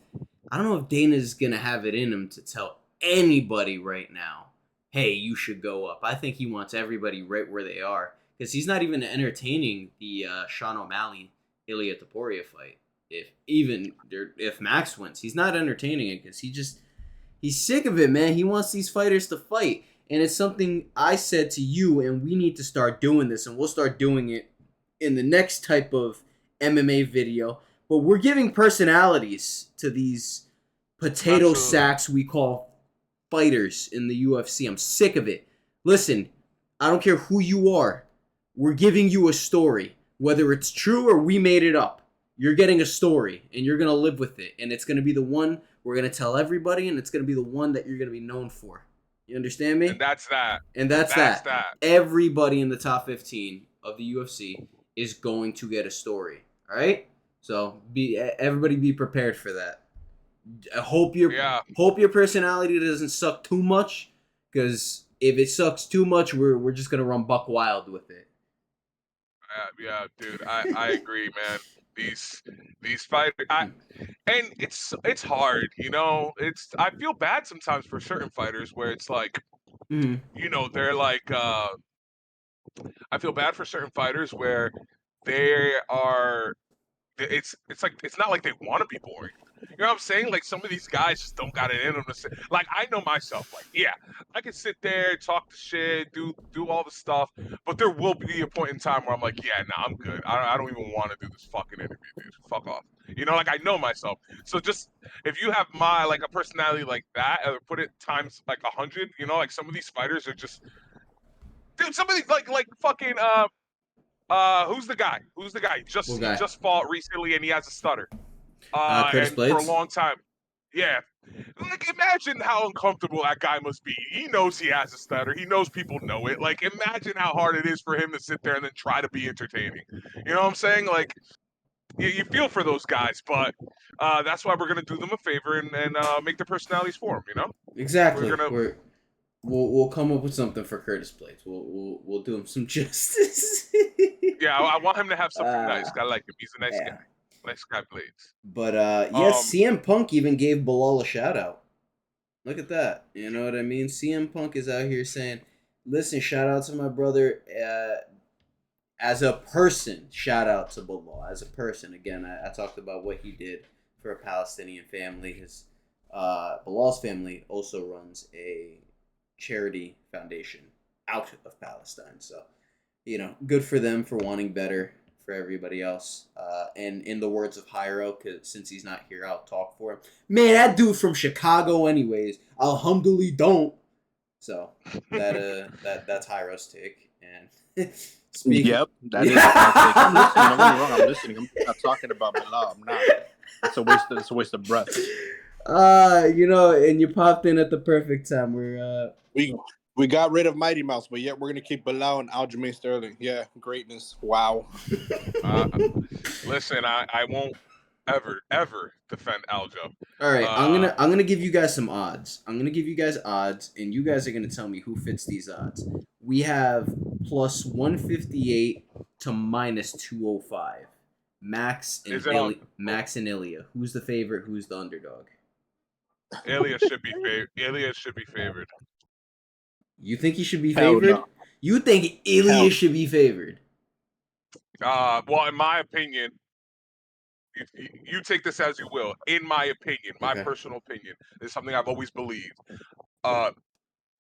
if Dana's gonna have it in him to tell anybody right now, hey, you should go up. I think he wants everybody right where they are, because he's not even entertaining the Sean O'Malley Ilia Topuria fight. If Max wins, he's not entertaining it, because he's sick of it, man. He wants these fighters to fight, and it's something I said to you, and we need to start doing this, and we'll start doing it in the next type of MMA video. But we're giving personalities to these potato absolutely. sacks we call fighters in the UFC. I'm sick of it. Listen, I don't care who you are. We're giving you a story. Whether it's true or we made it up, you're getting a story, and you're going to live with it. And it's going to be the one we're going to tell everybody, and it's going to be the one that you're going to be known for. You understand me? And that's that. And that's that. Everybody in the top 15 of the UFC is going to get a story. All right? So everybody be prepared for that. I hope your personality doesn't suck too much, because if it sucks too much, we're just gonna run buck wild with it. Yeah, dude. I agree, man. These fighters, and it's hard, I feel bad sometimes for certain fighters where it's like, they're like, I feel bad for certain fighters where they are. It's like, it's not like they want to be boring. You know what I'm saying? Like, some of these guys just don't got it in them to say. Like, I know myself. Like, yeah, I can sit there, talk the shit, do all the stuff, but there will be a point in time where I'm like, yeah, nah, I'm good. I don't even want to do this fucking interview, dude. Fuck off. Like, I know myself. So just, if you have like a personality like that, put it times like 100. Like, some of these fighters are just, dude. Some of these, like fucking who's the guy? He just fought recently, and he has a stutter. Curtis And for a Blades. long time, yeah. Like, imagine how uncomfortable that guy must be. He knows he has a stutter. He knows people know it. Like, imagine how hard it is for him to sit there and then try to be entertaining. You know what I'm saying? Like, you feel for those guys, but that's why we're gonna do them a favor and make their personalities for them. Exactly. We're gonna. We'll come up with something for Curtis Blades. We'll do him some justice. Yeah, I want him to have something nice. I like him. He's a nice guy. Yeah. Nice guy, Blades. But yes, CM Punk even gave Belal a shout out. Look at that. You know what I mean? CM Punk is out here saying, "Listen, shout out to my brother as a person. Shout out to Belal as a person." Again, I talked about what he did for a Palestinian family. His Belal's family also runs a charity foundation out of Palestine. So, good for them for wanting better for everybody else. And in the words of Jairo, because since he's not here, I'll talk for him. Man, that dude from Chicago, anyways. Alhamdulillah, don't. So that's Jairo's take. And speaking, Yep, that is my take. I'm listening. Don't get me wrong. I'm listening. I'm not talking about Belal. I'm not. It's a waste. It's a waste of breath. and you popped in at the perfect time. We got rid of Mighty Mouse, but yet we're gonna keep Belal and Aljamain Sterling. Yeah, greatness. Wow. Listen, I won't ever defend Aljo. All right, I'm gonna give you guys some odds. I'm gonna give you guys odds, and you guys are gonna tell me who fits these odds. We have plus 158 to minus 205. Max and Ilya. Who's the favorite? Who's the underdog? Ilya should be favored. You think he should be Hell favored? no. You think Ilya Hell. should be favored? Well, in my opinion, you take this as you will. In my opinion, my Okay. personal opinion, is something I've always believed.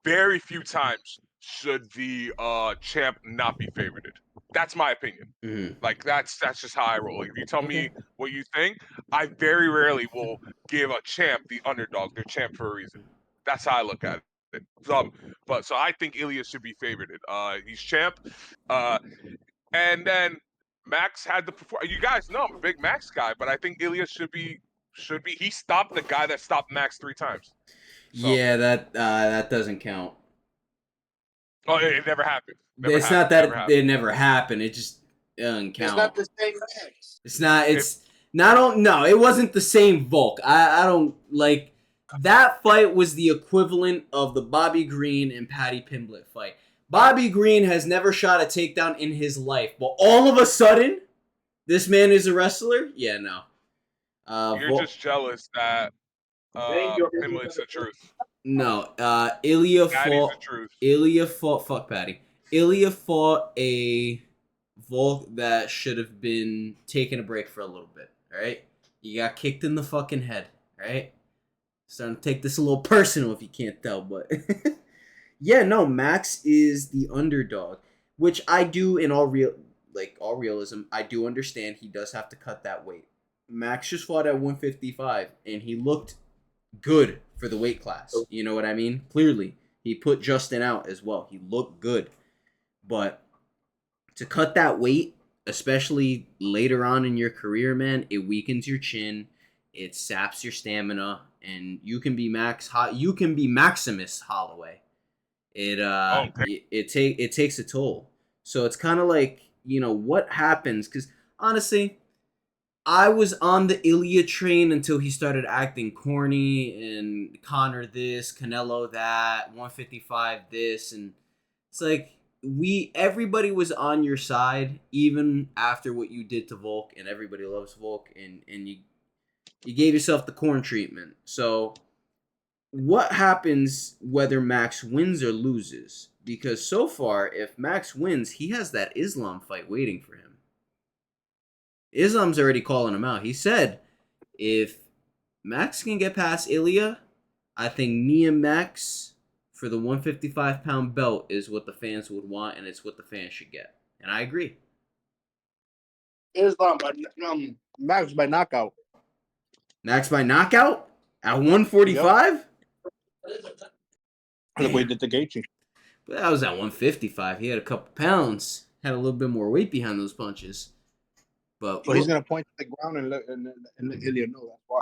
Very few times should the champ not be favorited. That's my opinion. Mm-hmm. Like that's just how I roll. If you tell me Okay. what you think, I very rarely will give a champ the underdog. They're champ for a reason. That's how I look at it. So I think Ilya should be favorited. He's champ. And then Max had the perform. You guys know I'm a big Max guy, but I think Ilya should be. He stopped the guy that stopped Max 3 times. So, Yeah, that doesn't count. Oh, it never happened. Not that it never happened. It just doesn't count. It's not the same Max. It's not. It's not. No, it wasn't the same Volk. I don't like that fight. Was the equivalent of the Bobby Green and Patty Pimblett fight. Bobby Green has never shot a takedown in his life, but all of a sudden, this man is a wrestler. Yeah, no. You're just jealous that Pimlet's the truth. No, Ilya Patty's fought. the truth. Ilya fought. Fuck Patty. Ilya fought a Volk that should have been taking a break for a little bit. All right, you got kicked in the fucking head. All right, starting to take this a little personal if you can't tell, but yeah, no, Max is the underdog, which I do in all realism. I do understand he does have to cut that weight. Max just fought at 155, and he looked good for the weight class. You know what I mean? Clearly, he put Justin out as well. He looked good. But to cut that weight, especially later on in your career, man, it weakens your chin, it saps your stamina, and you can be Maximus Holloway. It takes a toll. So it's kind of like, what happens, cuz honestly, I was on the Ilya train until he started acting corny and Connor this, Canelo that, 155 this, and it's like everybody was on your side even after what you did to Volk, and everybody loves Volk, and you gave yourself the corn treatment. So what happens whether Max wins or loses? Because so far, if Max wins, he has that Islam fight waiting for him. Islam's already calling him out. He said, if Max can get past Ilya, I think me and Max for the 155-pound belt is what the fans would want, and it's what the fans should get. And I agree. Islam, Max by knockout. Max by knockout? At 145? Look what he did to Gaethje. But that was at 155. He had a couple pounds. Had a little bit more weight behind those punches. But he's gonna point to the ground and let Ilya know. That's why.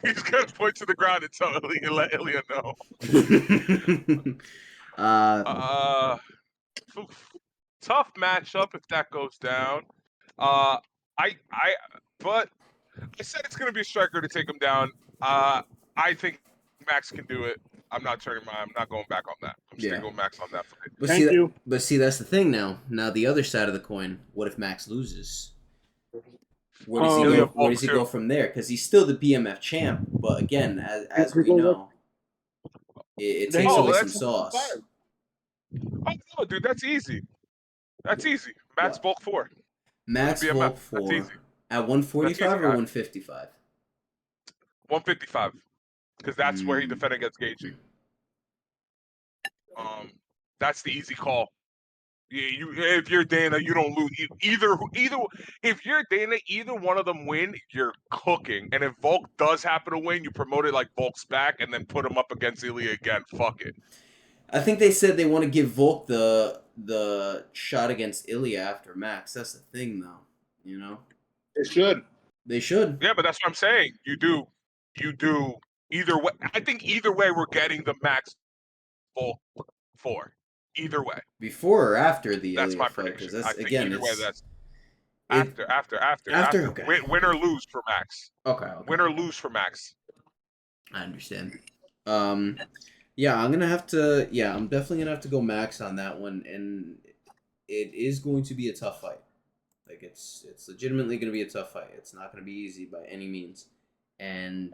He's gonna point to the ground and tell Ilya, and let Ilya know. Tough matchup if that goes down. But I said it's gonna be a striker to take him down. I think Max can do it. I'm not going back on that. I'm just gonna go Max on that fight. But see, that's the thing now. Now the other side of the coin. What if Max loses? Where does he go from there? Because he's still the BMF champ, but again, as we know, it takes away some sauce. Oh no, dude, that's easy. That's easy. Max Volk 4. Max Volk 4 at 145 or 155? 155, because that's where he defended against Gaethje. That's the easy call. If you're Dana, you don't lose either. If you're Dana, either one of them win, you're cooking. And if Volk does happen to win, you promote it like Volk's back, and then put him up against Ilya again. Fuck it. I think they said they want to give Volk the shot against Ilya after Max. That's the thing, though. You know, It should. they should. Yeah, but that's what I'm saying. You do either way. I think either way, we're getting the Max Volk 4. Either way, Before or after the that's Ilya my fight, because prediction. that's I think again, either way, it's that's it after. Okay, Win or lose for Max. okay. Win or lose for Max. I understand. Yeah, I'm gonna have to. Yeah, I'm definitely gonna have to go Max on that one, and it is going to be a tough fight. Like it's legitimately gonna be a tough fight. It's not gonna be easy by any means, and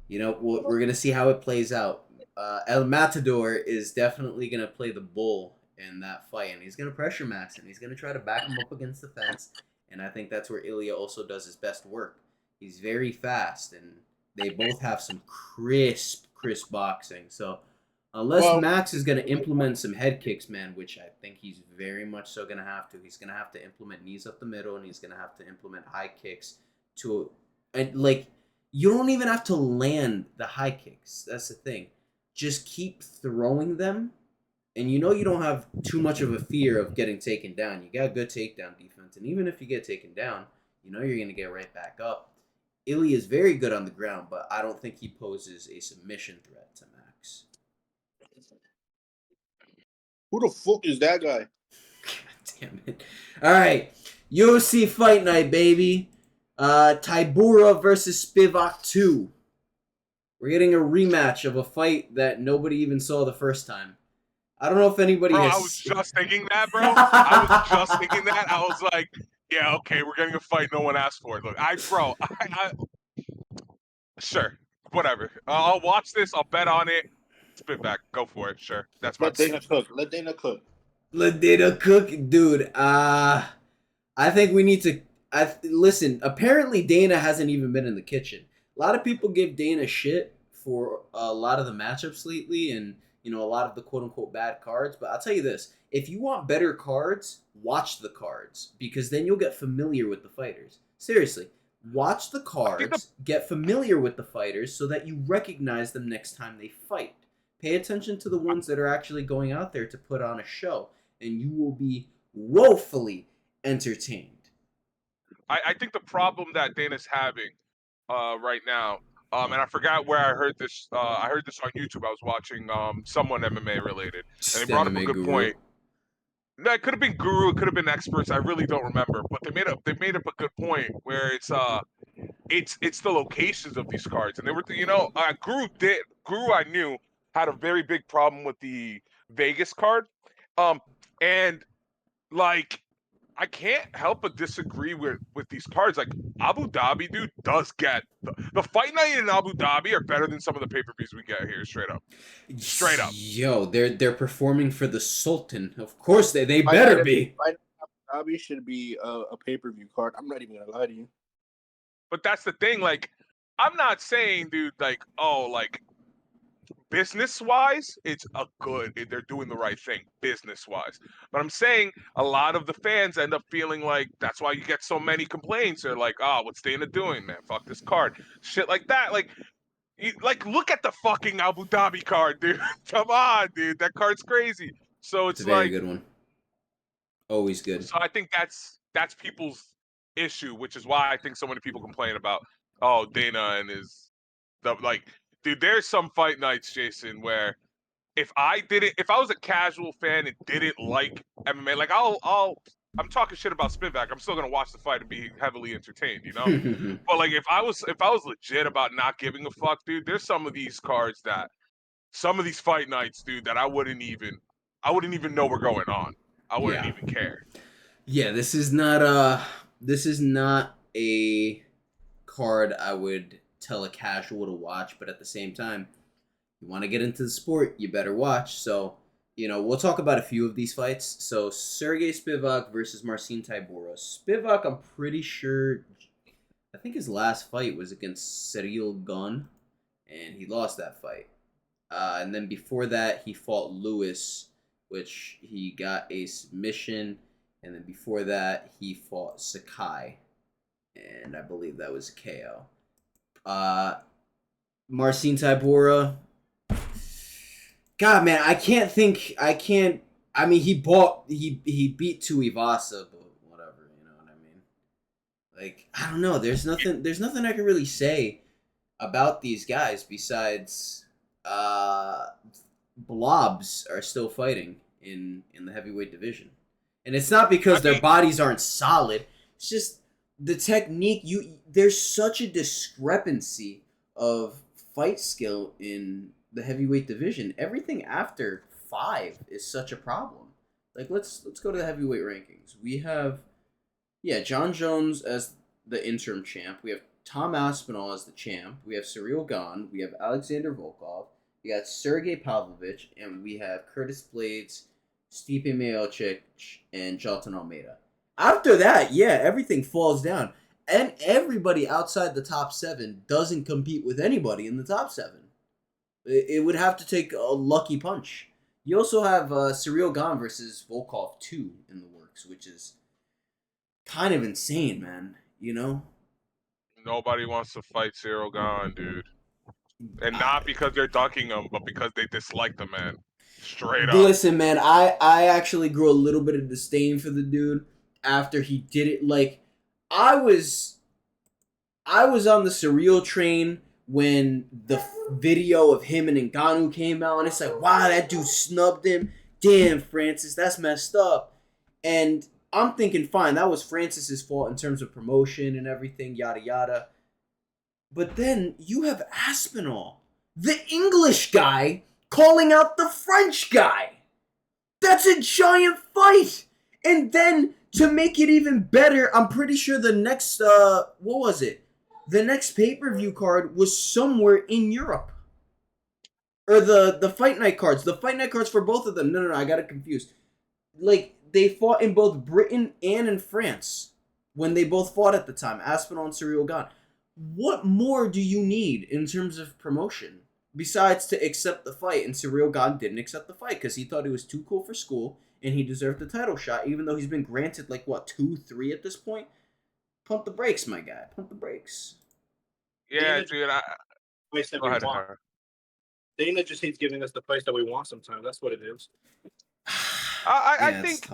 we're gonna see how it plays out. El Matador is definitely gonna play the bull in that fight, and he's gonna pressure Max, and he's gonna try to back him up against the fence. And I think that's where Ilya also does his best work. He's very fast, and they both have some crisp boxing. So unless Max is gonna implement some head kicks, man, which I think he's very much so gonna have to. He's gonna have to implement knees up the middle, and he's gonna have to implement high kicks and like. You don't even have to land the high kicks. That's the thing. Just keep throwing them, and you don't have too much of a fear of getting taken down. You got good takedown defense, and even if you get taken down, you're going to get right back up. Ilya is very good on the ground, but I don't think he poses a submission threat to Max. Who the fuck is that guy? God damn it. All right. UFC Fight Night, baby. Tybura versus Spivak 2. We're getting a rematch of a fight that nobody even saw the first time. I don't know if anybody Bro, has... I was just thinking that, bro. I was just thinking that. I was like, yeah, okay, we're getting a fight no one asked for. Look, sure, whatever. I'll watch this. I'll bet on it. Spit back. Go for it. Sure. That's my Let Dana cook. Let Dana cook. Let Dana cook? Dude, I think we need to... listen, apparently Dana hasn't even been in the kitchen. A lot of people give Dana shit for a lot of the matchups lately and, a lot of the quote-unquote bad cards. But I'll tell you this. If you want better cards, watch the cards. Because then you'll get familiar with the fighters. Seriously. Watch the cards, get familiar with the fighters so that you recognize them next time they fight. Pay attention to the ones that are actually going out there to put on a show. And you will be woefully entertained. I think the problem that Dana's having right now, and I forgot where I heard this. I heard this on YouTube. I was watching someone MMA related, and they brought up a good point. That could have been Guru. It could have been experts. I really don't remember, but they made up a good point where it's the locations of these cards, and they were Guru I knew had a very big problem with the Vegas card, and like. I can't help but disagree with these cards. Like Abu Dhabi, dude, does get the fight night in Abu Dhabi are better than some of the pay-per-views we get here. Straight up. Yo, they're performing for the Sultan. Of course they better be. Abu Dhabi should be a pay-per-view card. I'm not even gonna lie to you. But that's the thing. Like, I'm not saying, dude. Like, business-wise, they're doing the right thing business-wise. But I'm saying a lot of the fans end up feeling like that's why you get so many complaints. They're like, oh, what's Dana doing, man? Fuck this card. Shit like that. Like, look at the fucking Abu Dhabi card, dude. Come on, dude. That card's crazy. So It's a very good one. Always good. So I think that's people's issue, which is why I think so many people complain about, Dana and dude, there's some fight nights, Jason, where if I was a casual fan and didn't like MMA, like I'm talking shit about Spivak, I'm still gonna watch the fight and be heavily entertained, But like if I was legit about not giving a fuck, dude, there's some of these cards some of these fight nights, dude, that I wouldn't even know were going on. I wouldn't even care. Yeah, this is not a card I would tell a casual to watch, but at the same time, you want to get into the sport, you better watch. So, we'll talk about a few of these fights. So, Sergey Spivak versus Marcin Tybura. Spivak, I'm pretty sure, I think his last fight was against Cyril Gunn, and he lost that fight. And then before that, he fought Lewis which he got a submission, and then before that he fought Sakai, and I believe that was a KO. Marcin Tybura. God, man, I can't think. I can't. I mean, he beat Tuivasa, but whatever. You know what I mean? Like, I don't know. There's nothing. There's nothing I can really say about these guys besides blobs are still fighting in the heavyweight division, and it's not because their bodies aren't solid. It's just the technique. There's such a discrepancy of fight skill in the heavyweight division. Everything after 5 is such a problem. Like, let's go to the heavyweight rankings. We have John Jones as the interim champ. We have Tom Aspinall as the champ. We have Ciryl Gane. We have Alexander Volkov. We got Sergey Pavlovich, and we have Curtis Blades, Stipe Miocic, and Jalton Almeida. After that, everything falls down. And everybody outside the top 7 doesn't compete with anybody in the top 7. It would have to take a lucky punch. You also have Ciryl Gane versus Volkov 2 in the works, which is kind of insane, man. You know? Nobody wants to fight Ciryl Gane, dude. And not because they're dunking him, but because they dislike the man. Straight up. Listen, man, I actually grew a little bit of disdain for the dude after he did it. Like, I was on the Ciryl train when the video of him and Ngannou came out, and it's like, wow, that dude snubbed him. Damn, Francis, that's messed up. And I'm thinking, fine, that was Francis's fault in terms of promotion and everything, yada yada. But then you have Aspinall, the English guy, calling out the French guy. That's a giant fight. And then to make it even better, I'm pretty sure the next, what was it? The next pay-per-view card was somewhere in Europe. Or the fight night cards. The fight night cards for both of them. No, I got it confused. Like, they fought in both Britain and in France when they both fought at the time. Aspinall and Ciryl Gane. What more do you need in terms of promotion besides to accept the fight? And Ciryl Gane didn't accept the fight because he thought he was too cool for school and he deserved the title shot, even though he's been granted, 2, 3 at this point. Pump the brakes, my guy. Pump the brakes. Yeah, dude. Dana just hates giving us the place that we want sometimes. That's what it is. I think.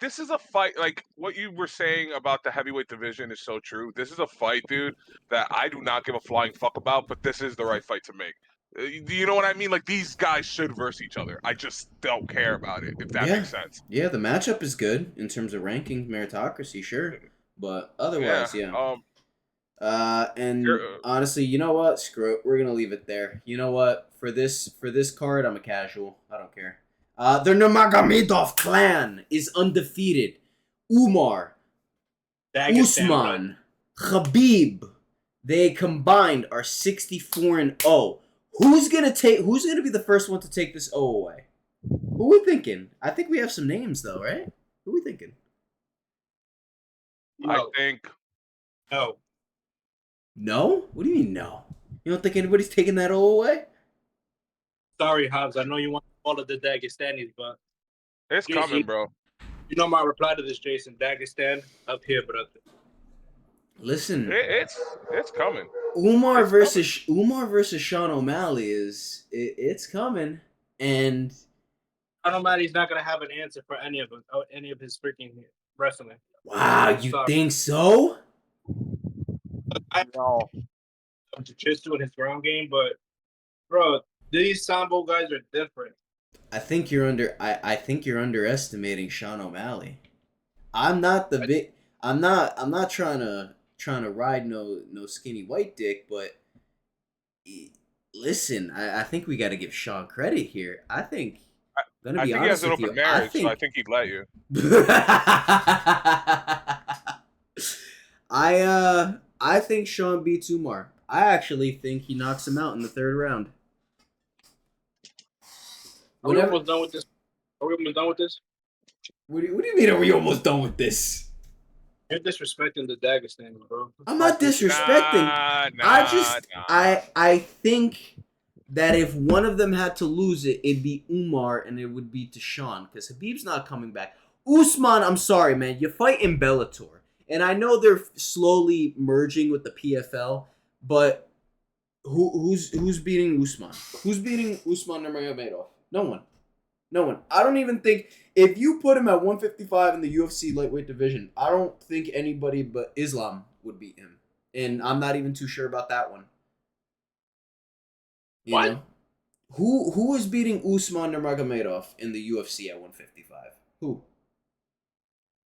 This is a fight. Like what you were saying about the heavyweight division is so true. This is a fight, dude, that I do not give a flying fuck about. But this is the right fight to make. Do you know what I mean? Like these guys should verse each other. I just don't care about it. If that makes sense. Yeah, the matchup is good in terms of ranking meritocracy, sure, but otherwise, and honestly, you know what? Screw it. We're gonna leave it there. You know what? For this card, I'm a casual. I don't care. The Nurmagomedov clan is undefeated. Umar, Usman, Khabib, they combined are 64-0. Who's gonna be the first one to take this O away? Who are we thinking? I think we have some names though, right? Who are we thinking? I think no. No? What do you mean no? You don't think anybody's taking that O away? Sorry, Hobbs. I know you want to follow the Dagestanis, but it's coming, bro. You know my reply to this, Jason. Dagestan up here, brother. Listen, it's coming. Umar versus Sean O'Malley it's coming, and Sean O'Malley's not gonna have an answer for any of his freaking wrestling. Wow, you think so? I know. Jiu-jitsu in his ground game, but bro, these Sambo guys are different. I think you're underestimating Sean O'Malley. I'm not trying to ride no skinny white dick, but listen, I think we got to give Sean credit here. I think he has an open marriage, so I think he'd let you. I think Sean beats Umar. I actually think he knocks him out in the 3rd round. Are we almost done with this? What do you mean, are we almost done with this? You're disrespecting the Dagestan, bro. I'm not disrespecting. I think that if one of them had to lose it, it'd be Umar and it would be to Sean because Khabib's not coming back. Usman, I'm sorry, man. You fight in Bellator. And I know they're slowly merging with the PFL, but who's beating Usman? Who's beating Usman Nurmagomedov? No one. No one. I don't even think if you put him at 155 in the UFC lightweight division, I don't think anybody but Islam would beat him. And I'm not even too sure about that one. You know? Who is beating Usman Nurmagomedov in the UFC at 155? Who?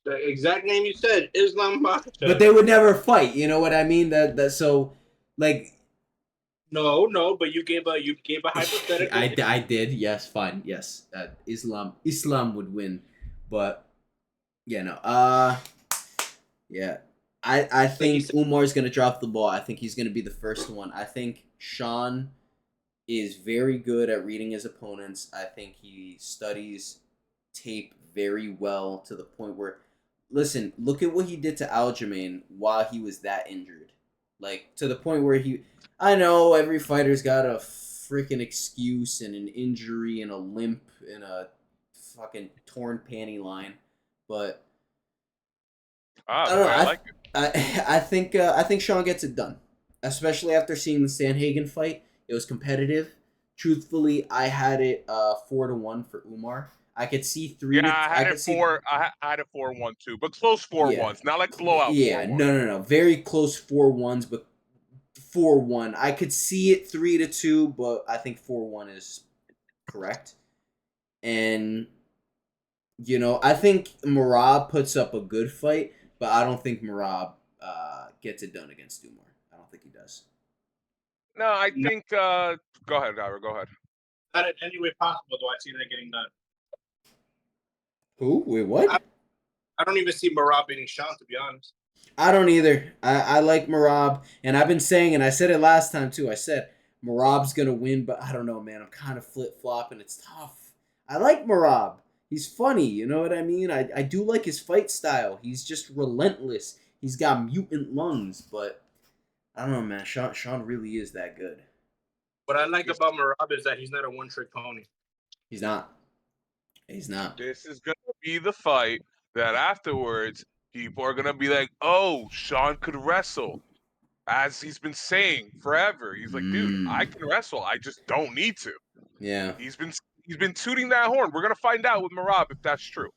The exact name you said, Islam Makhachev. But they would never fight. You know what I mean? That so like. No, but you gave a hypothetical. I did. Yes, fine. Yes, Islam would win, but yeah, no. Yeah. I think Umar's gonna drop the ball. I think he's gonna be the first one. I think Sean is very good at reading his opponents. I think he studies tape very well to the point where, listen, look at what he did to Aljamain while he was that injured. Like, to the point where I know every fighter's got a freaking excuse and an injury and a limp and a fucking torn panty line, but I don't know. I like it. I think Sean gets it done, especially after seeing the Sandhagen fight. It was competitive. Truthfully, I had it 4-1 for Umar. I could see 3. Yeah, I had it 4-1 too, but close 4-1s, not like blowout. Yeah, 4-1. no, very close 4-1s, but 4-1. I could see it 3-2, but I think 4-1 is correct. And you know, I think Merab puts up a good fight, but I don't think Merab gets it done against Umar. I don't think he does. No, I think. Go ahead, Jairo. Go ahead. Not in any way possible do I see that getting done. Who? Wait, what? I don't even see Merab beating Sean, to be honest. I don't either. I like Merab, and I've been saying, and I said it last time too. I said Merab's gonna win, but I don't know, man. I'm kind of flip flopping. It's tough. I like Merab. He's funny, you know what I mean? I do like his fight style. He's just relentless. He's got mutant lungs, but I don't know, man. Sean really is that good. What I like about Merab is that he's not a one-trick pony. He's not. He's not. This is gonna be the fight that afterwards people are gonna be like, "Oh, Sean could wrestle," as he's been saying forever. He's like, "Dude, I can wrestle. I just don't need to." Yeah. He's been tooting that horn. We're gonna find out with Merab if that's true.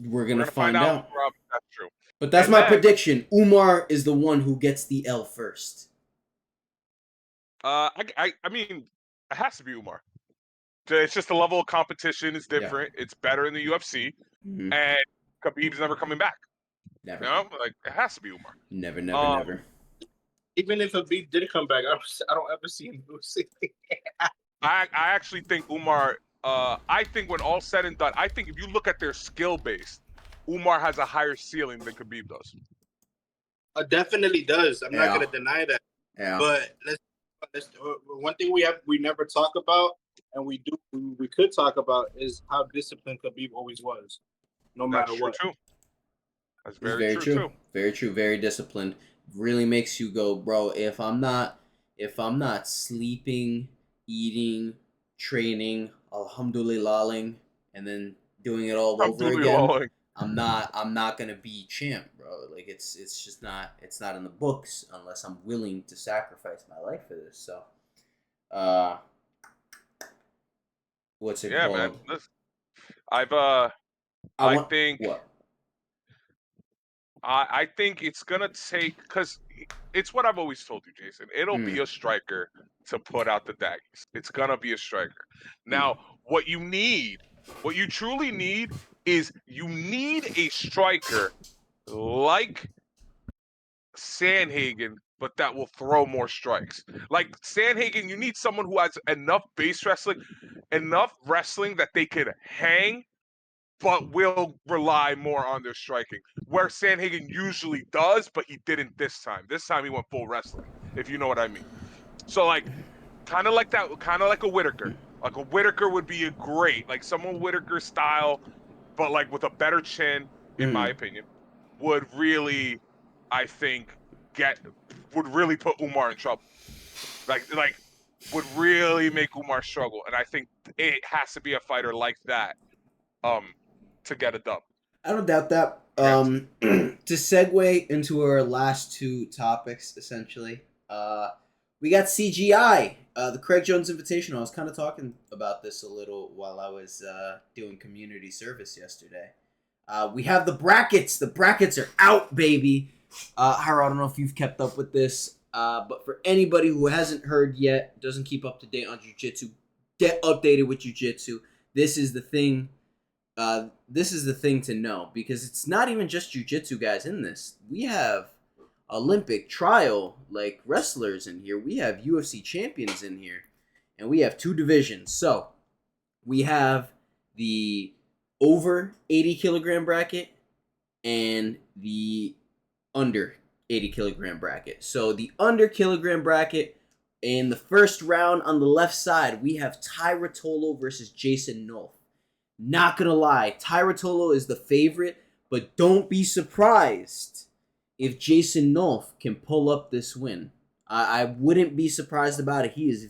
We're gonna find out with Merab if that's true. But that's my prediction. Umar is the one who gets the L first. I mean, it has to be Umar. It's just the level of competition is different. Yeah. It's better in the UFC, and Khabib's never coming back. Never. You know, like it has to be Umar. Never. Even if Khabib did come back, I don't ever see him losing. I actually think Umar. I think when all said and done, I think if you look at their skill base, Umar has a higher ceiling than Khabib does. Definitely does. I'm not going to deny that. Yeah. But let's one thing we never talk about, and we could talk about, is how disciplined Khabib always was, no matter what. True. That's very true too. Very true. Very disciplined. Really makes you go, bro. If I'm not sleeping, eating, training, alhamdulillahin, and then doing it all over again, I'm not gonna be champ, bro. Like it's just not in the books unless I'm willing to sacrifice my life for this. So, what's it called? Man. Listen, I think it's gonna take, because it's what I've always told you, Jason. It'll be a striker to put out the daggers. It's gonna be a striker. Now, what you truly need is a striker like Sandhagen, but that will throw more strikes. Like Sandhagen, you need someone who has enough base wrestling, that they could hang, but will rely more on their striking, where Sandhagen usually does, but he didn't this time. This time he went full wrestling, if you know what I mean. So like, kind of like a Whitaker. Like a Whitaker would be a great, like someone Whitaker style, but like with a better chin, in my opinion, would really, I think, would really put Umar in trouble. Like would really make Umar struggle, and I think it has to be a fighter like that to get a dub. I don't doubt that. Against. To segue into our last two topics, essentially, we got CGI, the Craig Jones Invitational. I was kind of talking about this a little while I was doing community service yesterday. We have the brackets. The brackets are out, baby. Jairo, I don't know if you've kept up with this, but for anybody who hasn't heard yet, doesn't keep up to date on jiu-jitsu, get updated with jiu-jitsu. This is the thing. This is the thing to know, because it's not even just jiu-jitsu guys in this. We have Olympic trial like wrestlers in here. We have UFC champions in here, and we have two divisions. So we have the over 80 kilogram bracket and the under 80 kilogram bracket. So the under kilogram bracket, in the first round on the left side, we have Jairo versus Jason Nolf. Not gonna lie, Jairo is the favorite, but don't be surprised if Jason Nolf can pull up this win. I wouldn't be surprised about it. He's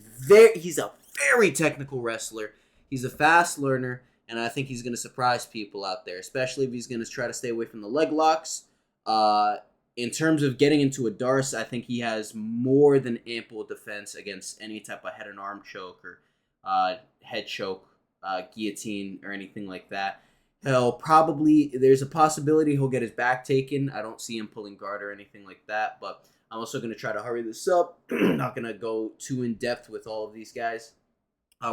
a very technical wrestler. He's a fast learner, and I think he's gonna surprise people out there, especially if he's gonna try to stay away from the leg locks. In terms of getting into a Darce, I think he has more than ample defense against any type of head and arm choke or head choke, guillotine, or anything like that. There's a possibility he'll get his back taken. I don't see him pulling guard or anything like that, but I'm also going to try to hurry this up. Not going to go too in depth with all of these guys.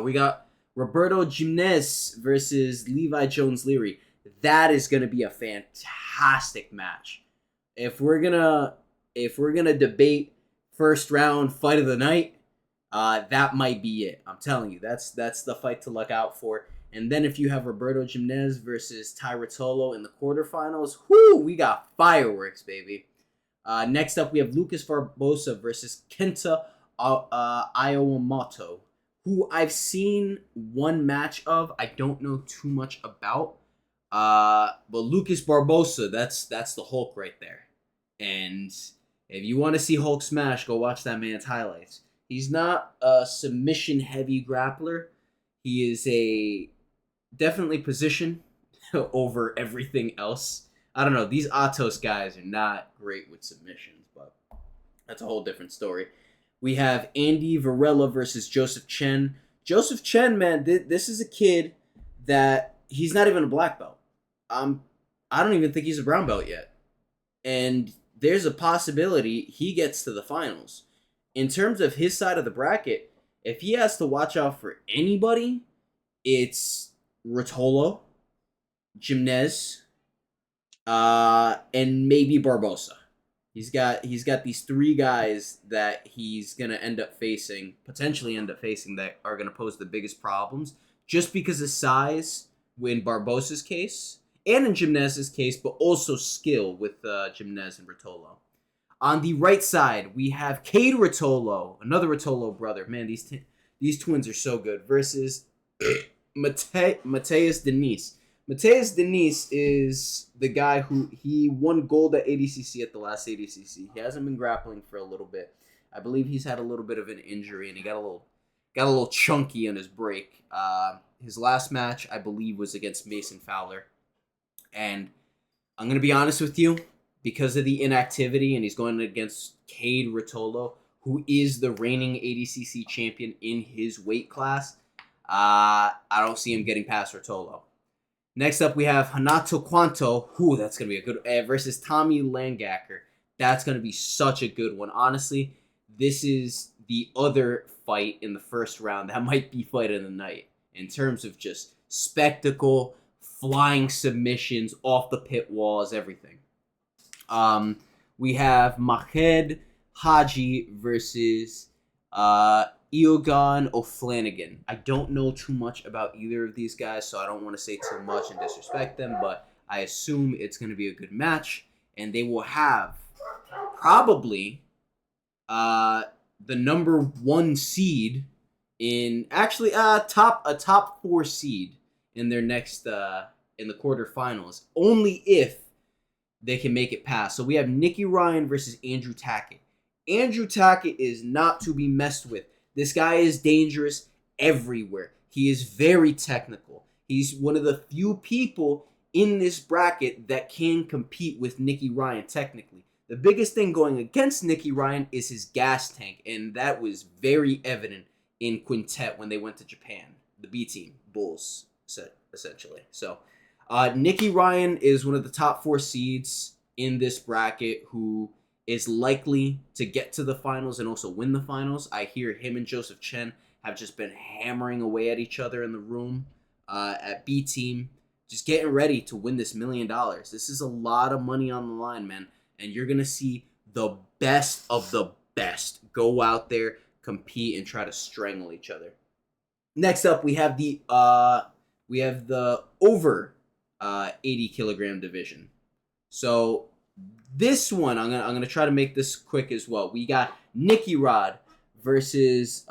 We got Roberto Jimenez versus Levi Jones-Leary. That is going to be a fantastic match. If we're gonna debate first round fight of the night, that might be it. I'm telling you, that's the fight to look out for. And then if you have Roberto Jimenez versus Jairo in the quarterfinals, whoo, we got fireworks, baby. Next up, we have Lucas Barbosa versus Kenta Iowamoto, who I've seen one match of. I don't know too much about. But Lucas Barbosa, that's the Hulk right there. And if you want to see Hulk smash, go watch that man's highlights. He's not a submission-heavy grappler. He is a definitely position over everything else. I don't know. These Atos guys are not great with submissions, but that's a whole different story. We have Andy Varela versus Joseph Chen. Joseph Chen, man, this is a kid that he's not even a black belt. I don't even think he's a brown belt yet. And there's a possibility he gets to the finals. In terms of his side of the bracket, if he has to watch out for anybody, it's Rotolo, Jimenez, and maybe Barbosa. He's got these three guys that he's gonna potentially end up facing, that are gonna pose the biggest problems, just because of size in Barbosa's case, and in Jimenez's case, but also skill with Jimenez and Rotolo. On the right side, we have Cade Rotolo, another Rotolo brother. Man, these twins are so good. Versus Mateus Denise. Mateus Denise is the guy who he won gold at ADCC at the last ADCC. He hasn't been grappling for a little bit. I believe he's had a little bit of an injury, and he got a little chunky on his break. His last match, I believe, was against Mason Fowler. And I'm going to be honest with you, because of the inactivity, and he's going against Cade Rotolo, who is the reigning ADCC champion in his weight class, I don't see him getting past Rotolo. Next up, we have Hanato Quanto, that's going to be a good, versus Tommy Langacker. That's going to be such a good one. Honestly, this is the other fight in the first round that might be fight of the night in terms of just spectacle, flying submissions off the pit walls, everything. We have Mahed Haji versus Eogan O'Flanagan. I don't know too much about either of these guys, so I don't want to say too much and disrespect them, but I assume it's going to be a good match, and they will have probably the number one seed in actually a top 4 seed in their next in the quarterfinals, only if they can make it past. So we have Nicky Ryan versus Andrew Tackett. Andrew Tackett is not to be messed with. This guy is dangerous everywhere. He is very technical. He's one of the few people in this bracket that can compete with Nicky Ryan technically. The biggest thing going against Nicky Ryan is his gas tank, and that was very evident in Quintet when they went to Japan. The B team, Bulls, essentially. So, Nicky Ryan is one of the top 4 seeds in this bracket who is likely to get to the finals and also win the finals. I hear him and Joseph Chen have just been hammering away at each other in the room at B team, just getting ready to win this $1 million. This is a lot of money on the line, man. And you're going to see the best of the best go out there, compete, and try to strangle each other. Next up, we have the over 80 kilogram division. So this one, I'm gonna try to make this quick as well. We got Nicky Rod versus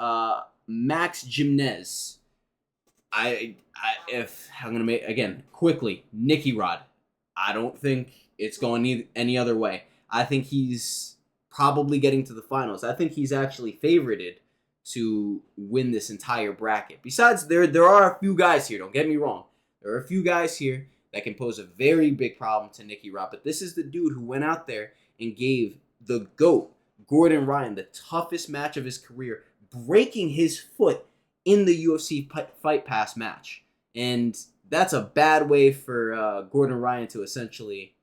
Max Gimnez. If I'm gonna make again quickly, Nicky Rod. I don't think it's going any other way. I think he's probably getting to the finals. I think he's actually favorited to win this entire bracket. Besides, there are a few guys here. Don't get me wrong. There are a few guys here that can pose a very big problem to Nicky Rod. But this is the dude who went out there and gave the GOAT, Gordon Ryan, the toughest match of his career, breaking his foot in the UFC Fight Pass match. And that's a bad way for Gordon Ryan to essentially,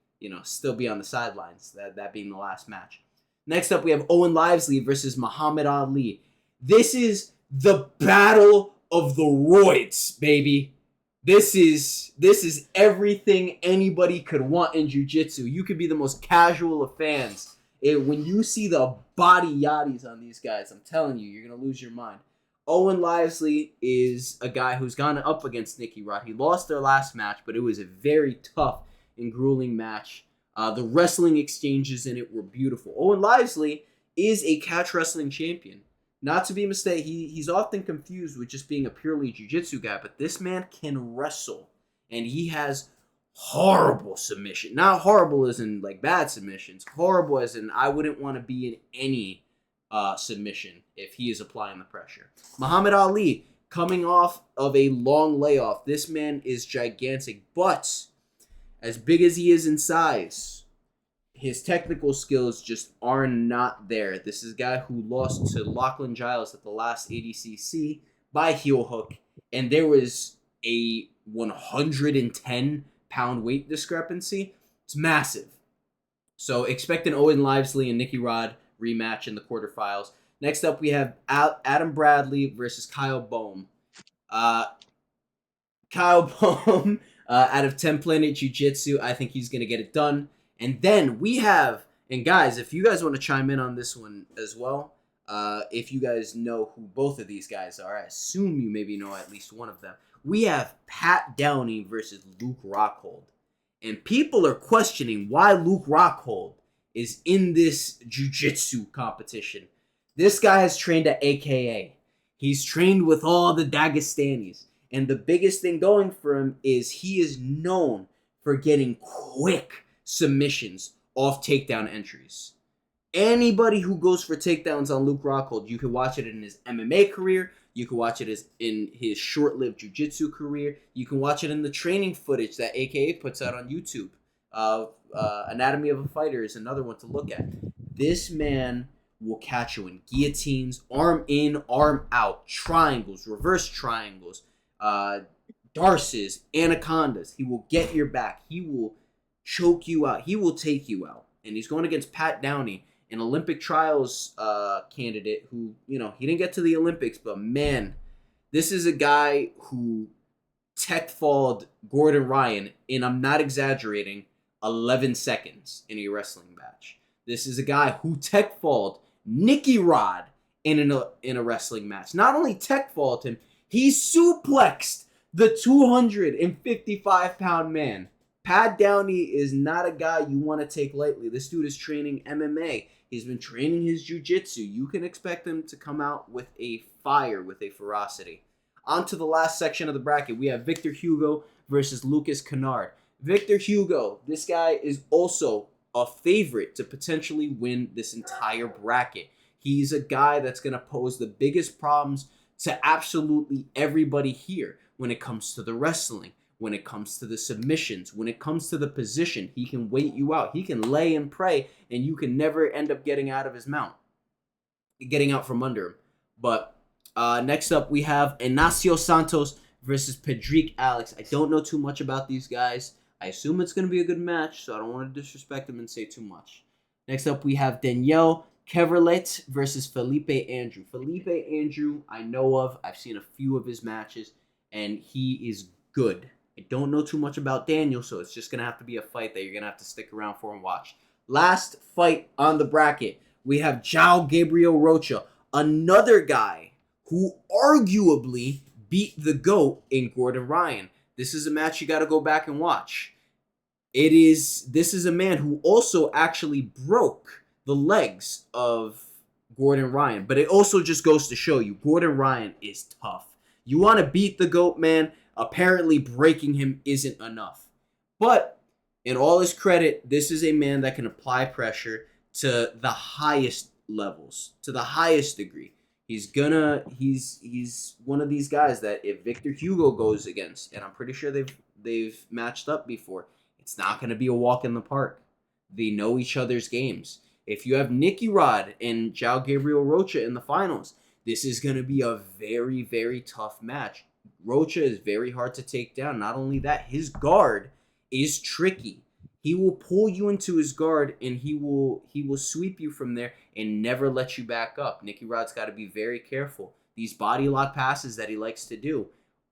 still be on the sidelines, that being the last match. Next up, we have Owen Lively versus Muhammad Ali. This is the battle of the roids, baby. This is everything anybody could want in jiu-jitsu. You could be the most casual of fans. When you see the body yaddies on these guys, I'm telling you, you're going to lose your mind. Owen Lively is a guy who's gone up against Nicky Rod. He lost their last match, but it was a very tough and grueling match. The wrestling exchanges in it were beautiful. Owen Lively is a catch wrestling champion. Not to be mistaken, he's often confused with just being a purely jiu-jitsu guy, but this man can wrestle, and he has horrible submission. Not horrible as in like bad submissions. Horrible as in I wouldn't want to be in any submission if he is applying the pressure. Muhammad Ali, coming off of a long layoff. This man is gigantic, but as big as he is in size, his technical skills just are not there. This is a guy who lost to Lachlan Giles at the last ADCC by heel hook, and there was a 110-pound weight discrepancy. It's massive. So expect an Owen Lively and Nicky Rod rematch in the quarterfinals. Next up, we have Adam Bradley versus Kyle Boehm. Kyle Boehm, out of 10 Planet Jiu-Jitsu, I think he's going to get it done. And then we have, and guys, if you guys want to chime in on this one as well, if you guys know who both of these guys are, I assume you maybe know at least one of them. We have Pat Downey versus Luke Rockhold. And people are questioning why Luke Rockhold is in this jiu-jitsu competition. This guy has trained at AKA. He's trained with all the Dagestanis. And the biggest thing going for him is he is known for getting quick submissions off takedown entries. Anybody who goes for takedowns on Luke Rockhold, you can watch it in his MMA career. You can watch it in his short-lived jiu-jitsu career. You can watch it in the training footage that AKA puts out on YouTube. Anatomy of a Fighter is another one to look at. This man will catch you in guillotines, arm in, arm out, triangles, reverse triangles, darces, anacondas. He will get your back. He will choke you out. He will take you out. And he's going against Pat Downey, an Olympic trials candidate who, he didn't get to the Olympics, but man, this is a guy who tech-falled Gordon Ryan in, I'm not exaggerating, 11 seconds in a wrestling match. This is a guy who tech-falled Nicky Rod in a wrestling match. Not only tech-falled him, he suplexed the 255-pound man. Pat Downey is not a guy you want to take lightly. This dude is training MMA. He's been training his jiu-jitsu. You can expect him to come out with a fire, with a ferocity. On to the last section of the bracket. We have Victor Hugo versus Lucas Kennard. Victor Hugo, this guy is also a favorite to potentially win this entire bracket. He's a guy that's going to pose the biggest problems to absolutely everybody here when it comes to the wrestling, when it comes to the submissions, when it comes to the position. He can wait you out. He can lay and pray, and you can never end up getting out of his mount, getting out from under him. But next up, we have Ignacio Santos versus Pedrique Alex. I don't know too much about these guys. I assume it's going to be a good match, so I don't want to disrespect them and say too much. Next up, we have Daniel Keverlet versus Felipe Andrew. Felipe Andrew, I know of. I've seen a few of his matches, and he is good. I don't know too much about Daniel, so it's just going to have to be a fight that you're going to have to stick around for and watch. Last fight on the bracket, we have João Gabriel Rocha, another guy who arguably beat the GOAT in Gordon Ryan. This is a match you got to go back and watch. This is a man who also actually broke the legs of Gordon Ryan. But it also just goes to show you, Gordon Ryan is tough. You want to beat the GOAT, man, apparently breaking him isn't enough. But in all his credit, this is a man that can apply pressure to the highest levels, to the highest degree. He's one of these guys that if Victor Hugo goes against, and I'm pretty sure they've matched up before, it's not going to be a walk in the park. They know each other's games. If you have Nicky Rod and João Gabriel Rocha in the finals, this is going to be a very, very tough match. Rocha is very hard to take down. Not only that, his guard is tricky. He will pull you into his guard, and he will sweep you from there and never let you back up. Nicky Rod's got to be very careful. These body lock passes that he likes to do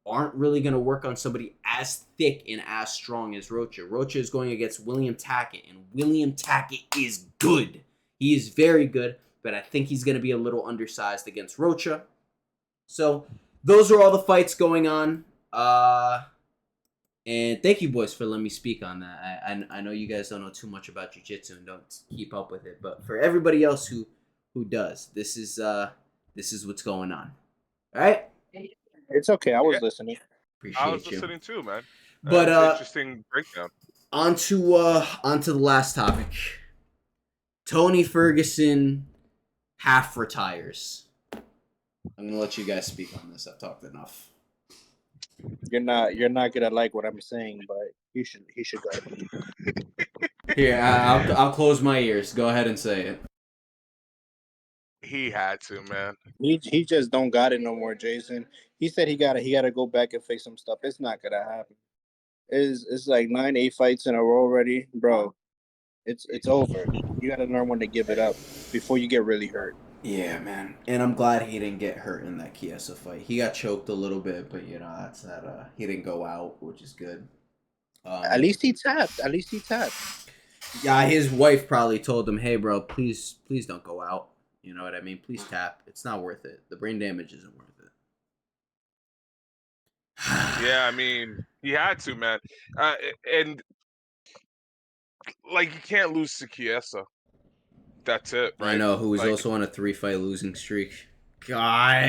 aren't really going to work on somebody as thick and as strong as Rocha. Rocha is going against William Tackett, and William Tackett is good. He is very good, but I think he's going to be a little undersized against Rocha. So those are all the fights going on. And thank you, boys, for letting me speak on that. I know you guys don't know too much about jiu-jitsu and don't keep up with it, but for everybody else who does, this is what's going on. All right? It's okay. I was listening. Appreciate I was you. listening too, man. But interesting breakdown. On to the last topic. Tony Ferguson half retires. I'm gonna let you guys speak on this. I've talked enough. You're not gonna like what I'm saying, but he should go. Here, I'll close my ears. Go ahead and say it. He had to, man. He just don't got it no more, Jason. He said he gotta go back and fix some stuff. It's not gonna happen. It's like 9-8 fights in a row already, bro. It's over. You gotta learn when to give it up before you get really hurt. Yeah, man. And I'm glad he didn't get hurt in that Chiesa fight. He got choked a little bit, but that's that. He didn't go out, which is good. At least he tapped. Yeah, his wife probably told him, "Hey, bro, please don't go out." You know what I mean? Please tap. It's not worth it. The brain damage isn't worth it. Yeah, I mean, he had to, man. And like, you can't lose to Chiesa. That's it, right? I know, who was also on a 3-fight losing streak. God.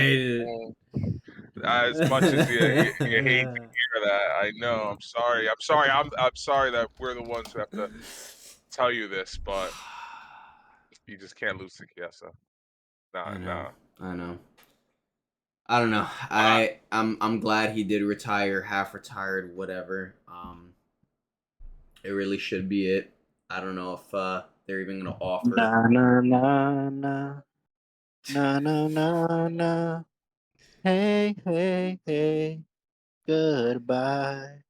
As much as you hate to hear that, I know. I'm sorry. I'm sorry that we're the ones who have to tell you this, but you just can't lose to Chiesa. I know. I don't know. I'm glad he did retire, half retired, whatever. It really should be it. I don't know if they're even gonna offer. Na. Hey. Goodbye.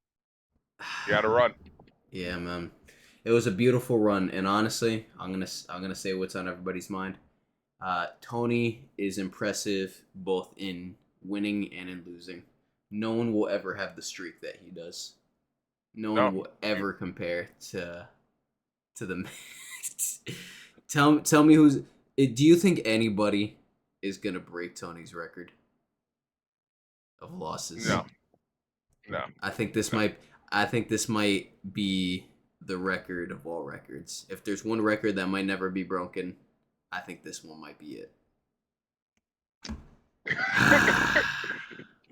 You had to run. Yeah, man. It was a beautiful run, and honestly, I'm gonna say what's on everybody's mind. Tony is impressive both in winning and in losing. No one will ever have the streak that he does. No one will ever compare to the. Tell me who's. Do you think anybody is gonna break Tony's record of losses? No. I think this might be the record of all records. If there's one record that might never be broken, I think this one might be it.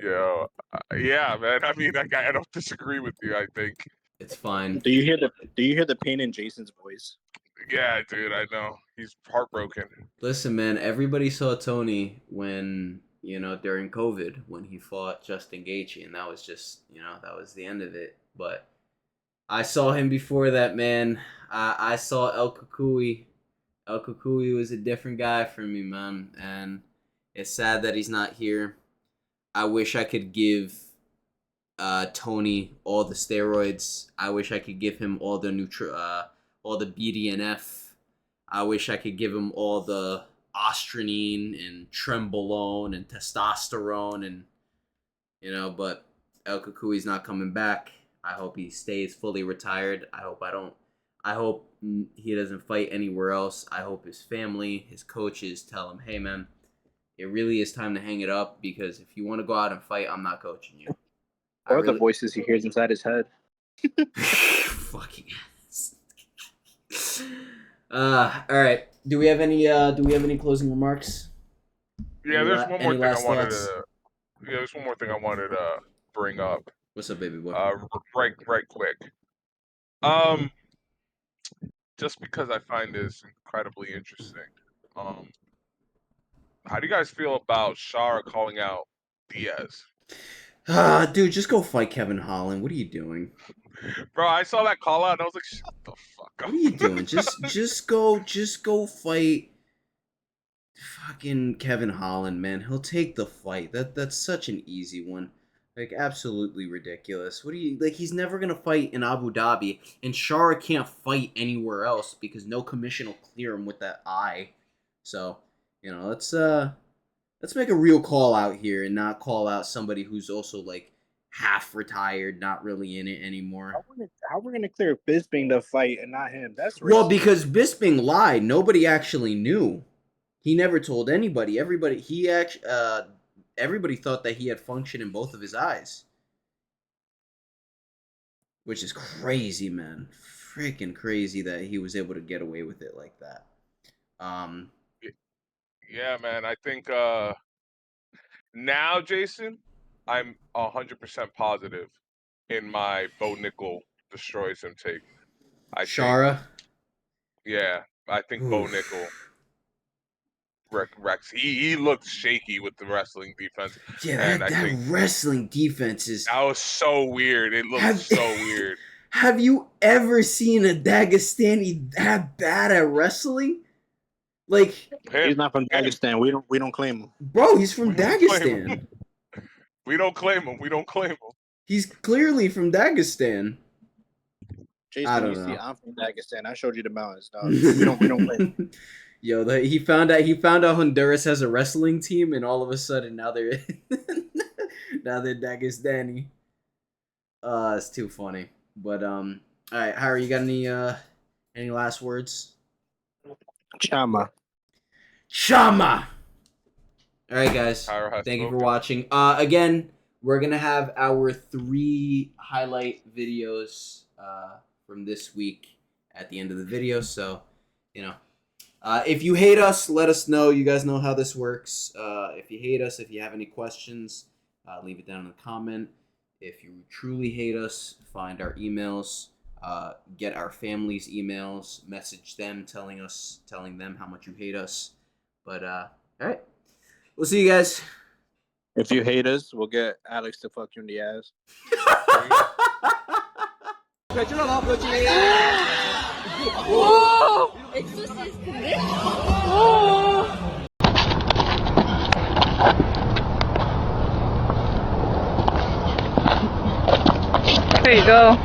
Yeah, man. I mean, I don't disagree with you. I think it's fine. Do you hear the pain in Jason's voice? Yeah, dude, I know. He's heartbroken. Listen, man, everybody saw Tony when, during COVID, when he fought Justin Gaethje, and that was just, that was the end of it. But I saw him before that, man. I saw El Kukui. El Kukui was a different guy for me, man, and it's sad that he's not here. I wish I could give Tony all the steroids. I wish I could give him all the all the BDNF. I wish I could give him all the ostranine and trenbolone and testosterone and but El Kukui's not coming back. I hope he stays fully retired. I hope he doesn't fight anywhere else. I hope his family, his coaches tell him, "Hey man, it really is time to hang it up because if you want to go out and fight, I'm not coaching you." Or the voices he hears inside his head. Fucking ass. All right. Do we have any closing remarks? Yeah, there's one more thing I wanted to. Yeah, there's one more thing I wanted to bring up. What's up, baby boy? Right quick. Just because I find this incredibly interesting. How do you guys feel about Shara calling out Diaz? Dude, just go fight Kevin Holland. What are you doing? Bro, I saw that call out and I was like, shut the fuck up. What are you doing? just go fight fucking Kevin Holland, man. He'll take the fight. That's such an easy one. Like, absolutely ridiculous. What do you like? He's never gonna fight in Abu Dhabi, and Shara can't fight anywhere else because no commission will clear him with that eye. So, let's make a real call out here and not call out somebody who's also like half retired, not really in it anymore. How we're gonna clear Bisping to fight and not him? That's racist. Well, because Bisping lied. Nobody actually knew. He never told anybody. Everybody thought that he had function in both of his eyes. Which is crazy, man. Freaking crazy that he was able to get away with it like that. Yeah, man. I think now, Jason, I'm 100% positive in my Bo Nickel destroys him take. Shara? Yeah, I think Bo Nickel Rex. He looked shaky with the wrestling defense. Yeah, that wrestling defense is... That was so weird. It looked so weird. Have you ever seen a Dagestani that bad at wrestling? Like, he's not from Dagestan. We don't claim him. Bro, he's from Dagestan. We don't claim him. He's clearly from Dagestan. Jason, I don't know. I'm from Dagestan. I showed you the mountains, dog. We don't claim him. Yo, he found out Honduras has a wrestling team, and all of a sudden now they're Dagestani. It's too funny. But all right, Jairo, you got any last words? Chama. All right, guys. Thank you for watching. Again, we're gonna have our 3 highlight videos from this week at the end of the video. So, if you hate us, let us know. You guys know how this works. If you hate us, if you have any questions, leave it down in the comment. If you truly hate us, find our emails, get our family's emails, message them, telling them how much you hate us. But all right, we'll see you guys. If you hate us, we'll get Alex to fuck you in the ass. There you go.